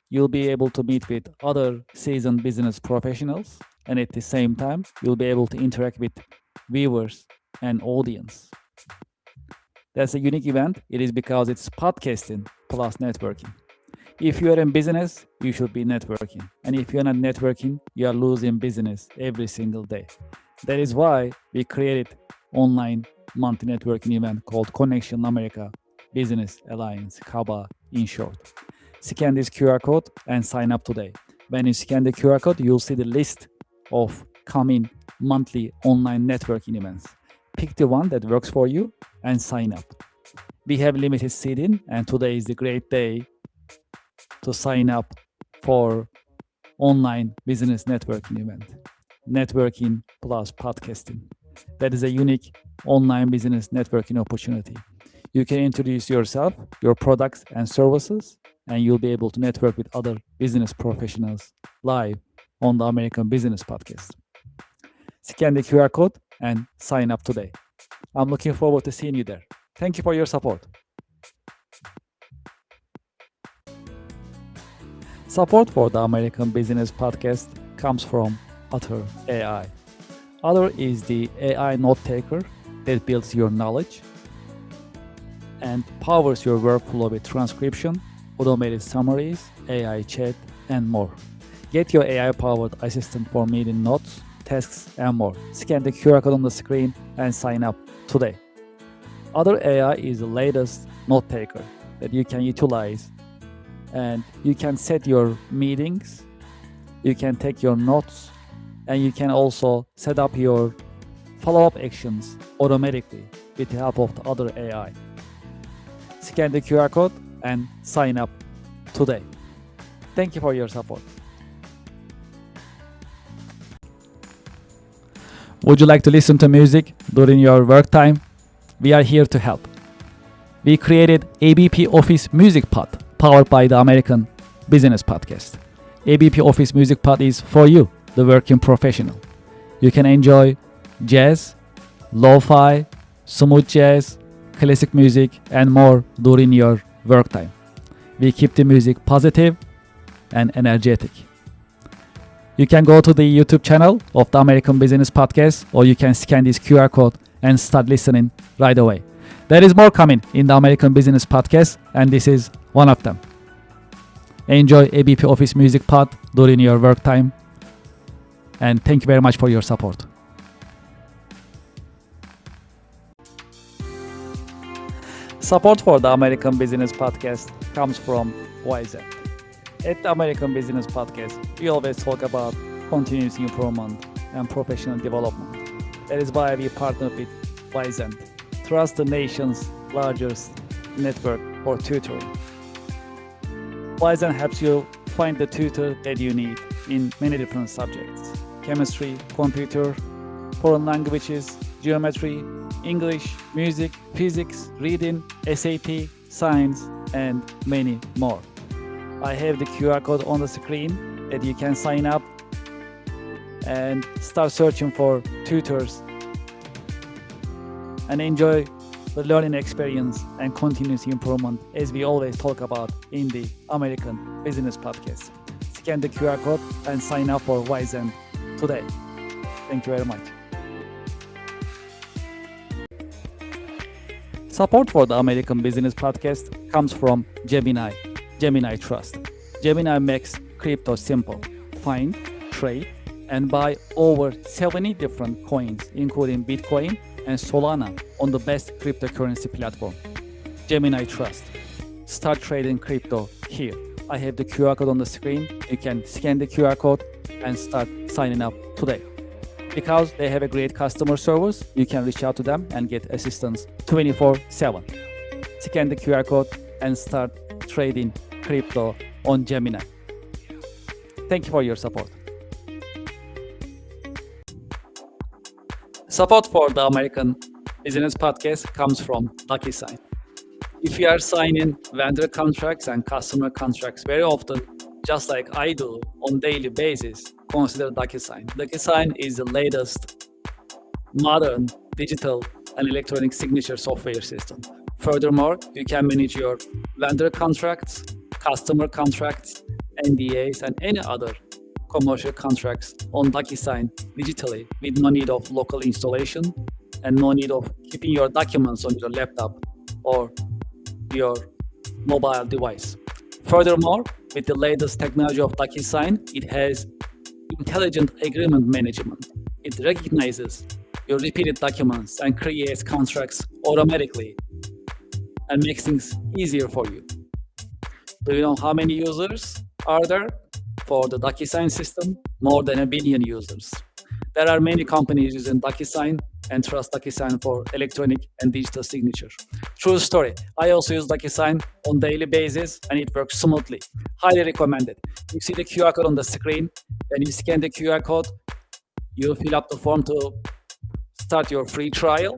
You'll be able to meet with other seasoned business professionals, and at the same time, you'll be able to interact with viewers and audience. That's a unique event. It is because it's podcasting plus networking. If you are in business, you should be networking. And if you're not networking, you are losing business every single day. That is why we created online monthly networking event called Connection America Business Alliance, KABA in short. Scan this QR code and sign up today. When you scan the QR code, you'll see the list of coming monthly online networking events. Pick the one that works for you and sign up. We have limited seating, and today is the great day to sign up for online business networking event. Networking plus podcasting. That is a unique online business networking opportunity. You can introduce yourself, your products and services, and you'll be able to network with other business professionals live on the American Business Podcast. Scan the QR code and sign up today. I'm looking forward to seeing you there. Thank you for your support. Support for the American Business Podcast comes from Otter AI. Otter is the AI note taker that builds your knowledge and powers your workflow with transcription, automated summaries, AI chat, and more. Get your AI-powered assistant for meeting notes, tasks, and more. Scan the QR code on the screen and sign up today. Otter AI is the latest note taker that you can utilize, and you can set your meetings, you can take your notes, and you can also set up your follow-up actions automatically with the help of the Otter AI. Scan the QR code and sign up today. Thank you for your support. Would you like to listen to music during your work time? We are here to help. We created ABP Office Music Pod, powered by the American Business Podcast. ABP Office Music Pod is for you, the working professional. You can enjoy jazz, lo-fi, smooth jazz, classic music, and more during your work time. We keep the music positive and energetic. You can go to the YouTube channel of the American Business Podcast, or you can scan this QR code and start listening right away. There is more coming in the American Business Podcast, and this is one of them. Enjoy ABP Office Music Pod during your work time, and thank you very much for your support. Support for the American Business Podcast comes from Wizen. At the American Business Podcast, we always talk about continuous improvement and professional development. That is why we partner with Wizen, trust the nation's largest network for tutoring. Wizen helps you find the tutor that you need in many different subjects: chemistry, computer, foreign languages, geometry, English, music, physics, reading, SAT, science, and many more. I have the QR code on the screen that you can sign up and start searching for tutors and enjoy the learning experience and continuous improvement, as we always talk about in the American Business Podcast. Scan the QR code and sign up for Wizen today. Thank you very much. Support for the American Business Podcast comes from Gemini Trust. Gemini makes crypto simple. Find, trade, and buy over 70 different coins, including Bitcoin and Solana, on the best cryptocurrency platform. Gemini Trust. Start trading crypto here. I have the QR code on the screen. You can scan the QR code and start signing up today. Because they have a great customer service, you can reach out to them and get assistance 24/7. Scan the QR code and start trading crypto on Gemini. Thank you for your support. Support for the American Business Podcast comes from DocuSign. If you are signing vendor contracts and customer contracts very often, just like I do on daily basis, consider DocuSign. DocuSign is the latest modern digital and electronic signature software system. Furthermore, you can manage your vendor contracts, customer contracts, NDAs, and any other commercial contracts on DocuSign digitally with no need of local installation and no need of keeping your documents on your laptop or your mobile device. Furthermore, with the latest technology of DocuSign, it has intelligent agreement management. It recognizes your repeated documents and creates contracts automatically and makes things easier for you. Do you know how many users are there for the DocuSign system? More than 1 billion users. There are many companies using DocuSign and trust DocuSign for electronic and digital signature. True story. I also use DocuSign on daily basis and it works smoothly. Highly recommended. You see the QR code on the screen. When you scan the QR code, you fill up the form to start your free trial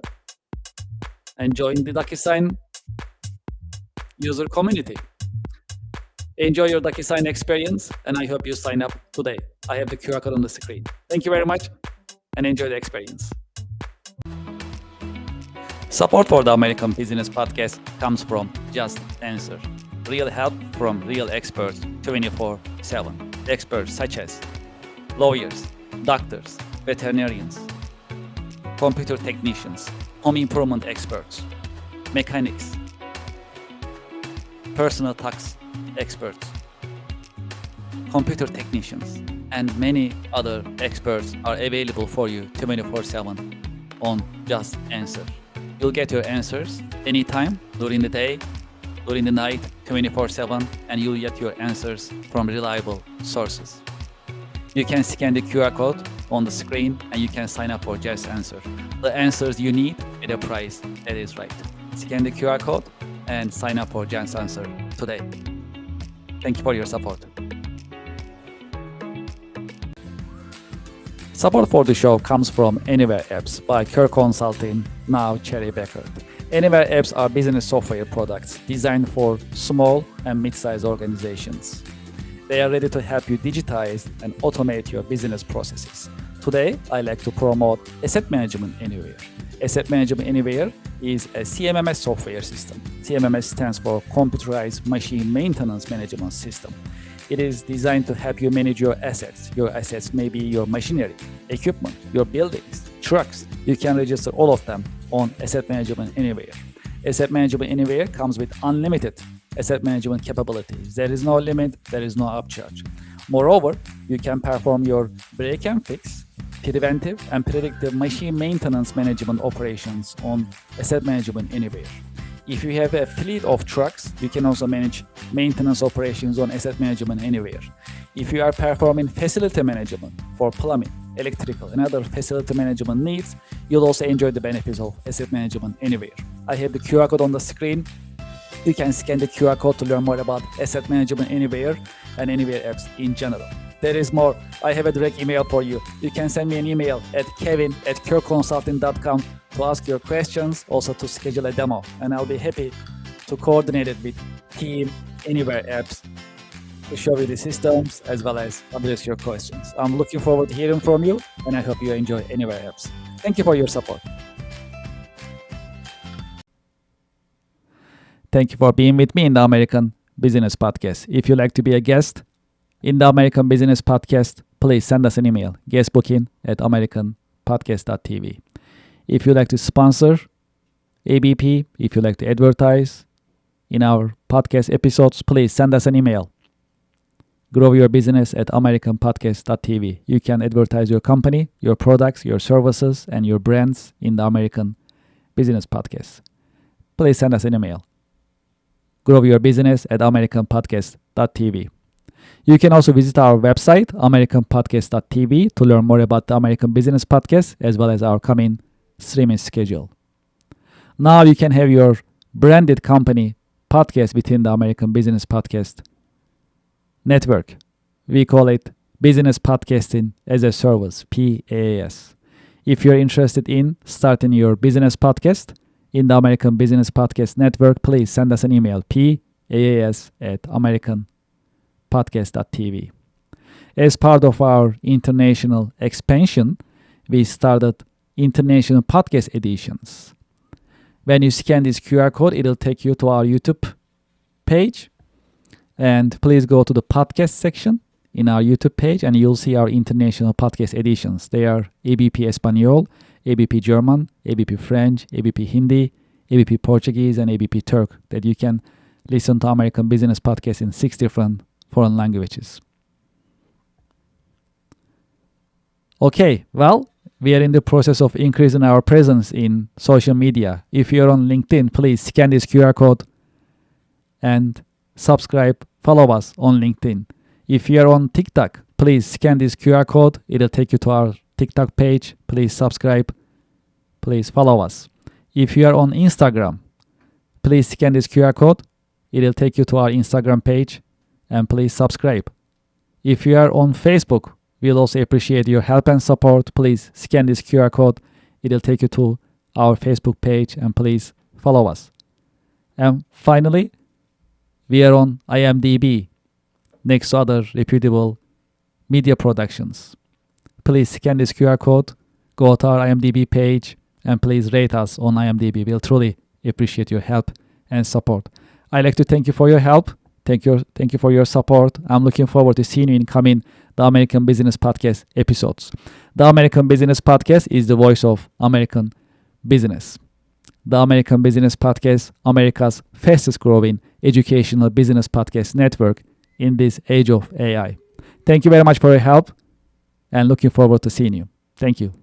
and join the DocuSign user community. Enjoy your DocuSign experience, and I hope you sign up today. I have the QR code on the screen. Thank you very much, and enjoy the experience. Support for the American Business Podcast comes from Just Answer. Real help from real experts 24/7. Experts such as lawyers, doctors, veterinarians, computer technicians, home improvement experts, mechanics, personal tax experts, computer technicians, and many other experts are available for you 24/7 on Just Answer. You'll get your answers anytime, during the day, during the night, 24/7, and you'll get your answers from reliable sources. You can scan the QR code on the screen and you can sign up for Just Answer. The answers you need at a price that is right. Scan the QR code and sign up for Just Answer today. Thank you for your support. Support for the show comes from Anywhere Apps by Kirk Consulting, now Cherry Beckert. Anywhere Apps are business software products designed for small and mid-sized organizations. They are ready to help you digitize and automate your business processes. Today, I like to promote Asset Management Anywhere. Asset Management Anywhere is a CMMS software system. CMMS stands for Computerized Machine Maintenance Management System. It is designed to help you manage your assets. Your assets may be your machinery, equipment, your buildings, trucks. You can register all of them on Asset Management Anywhere. Asset Management Anywhere comes with unlimited asset management capabilities. There is no limit, there is no upcharge. Moreover, you can perform your break and fix, preventive and predictive machine maintenance management operations on Asset Management Anywhere. If you have a fleet of trucks, you can also manage maintenance operations on Asset Management Anywhere. If you are performing facility management for plumbing, electrical, and other facility management needs, you'll also enjoy the benefits of Asset Management Anywhere. I have the QR code on the screen. You can scan the QR code to learn more about Asset Management Anywhere and Anywhere apps in general. There is more. I have a direct email for you. You can send me an email at kevin@kirkconsulting.com to ask your questions, also to schedule a demo, and I'll be happy to coordinate it with Team Anywhere apps to show you the systems as well as address your questions. I'm looking forward to hearing from you, and I hope you enjoy Anywhere apps. Thank you for your support. Thank you for being with me in the American Business Podcast. If you'd like to be a guest in the American Business Podcast, please send us an email, guestbooking@americanpodcast.tv. If you'd like to sponsor ABP, if you'd like to advertise in our podcast episodes, please send us an email, growyourbusiness@americanpodcast.tv. You can advertise your company, your products, your services, and your brands in the American Business Podcast. Please send us an email, growyourbusiness@americanpodcast.tv. You can also visit our website, americanpodcast.tv, to learn more about the American Business Podcast as well as our coming streaming schedule. Now you can have your branded company podcast within the American Business Podcast network. We call it Business Podcasting as a Service, PaaS. If you're interested in starting your business podcast in the American Business Podcast Network, please send us an email, paas@americanpodcast.tv. As part of our international expansion, we started international podcast editions. When you scan this QR code, it'll take you to our YouTube page. And please go to the podcast section in our YouTube page and you'll see our international podcast editions. They are ABP Espanol, ABP German, ABP French, ABP Hindi, ABP Portuguese, and ABP Turk, that you can listen to American Business Podcasts in 6 different foreign languages. Okay, well, we are in the process of increasing our presence in social media. If you're on LinkedIn, please scan this QR code and subscribe, follow us on LinkedIn. If you're on TikTok, please scan this QR code. It'll take you to our TikTok page. Please subscribe. Please follow us. If you are on Instagram, please scan this QR code. It'll take you to our Instagram page. And please subscribe. If you are on Facebook, we'll also appreciate your help and support. Please scan this QR code. It'll take you to our Facebook page. And please follow us. And finally, we are on IMDb, next to other reputable media productions. Please scan this QR code, go to our IMDb page, and please rate us on IMDb. We'll truly appreciate your help and support. I'd like to thank you for your help. Thank you for your support. I'm looking forward to seeing you in coming the American Business Podcast episodes. The American Business Podcast is the voice of American business. The American Business Podcast, America's fastest growing educational business podcast network in this age of AI. Thank you very much for your help and looking forward to seeing you. Thank you.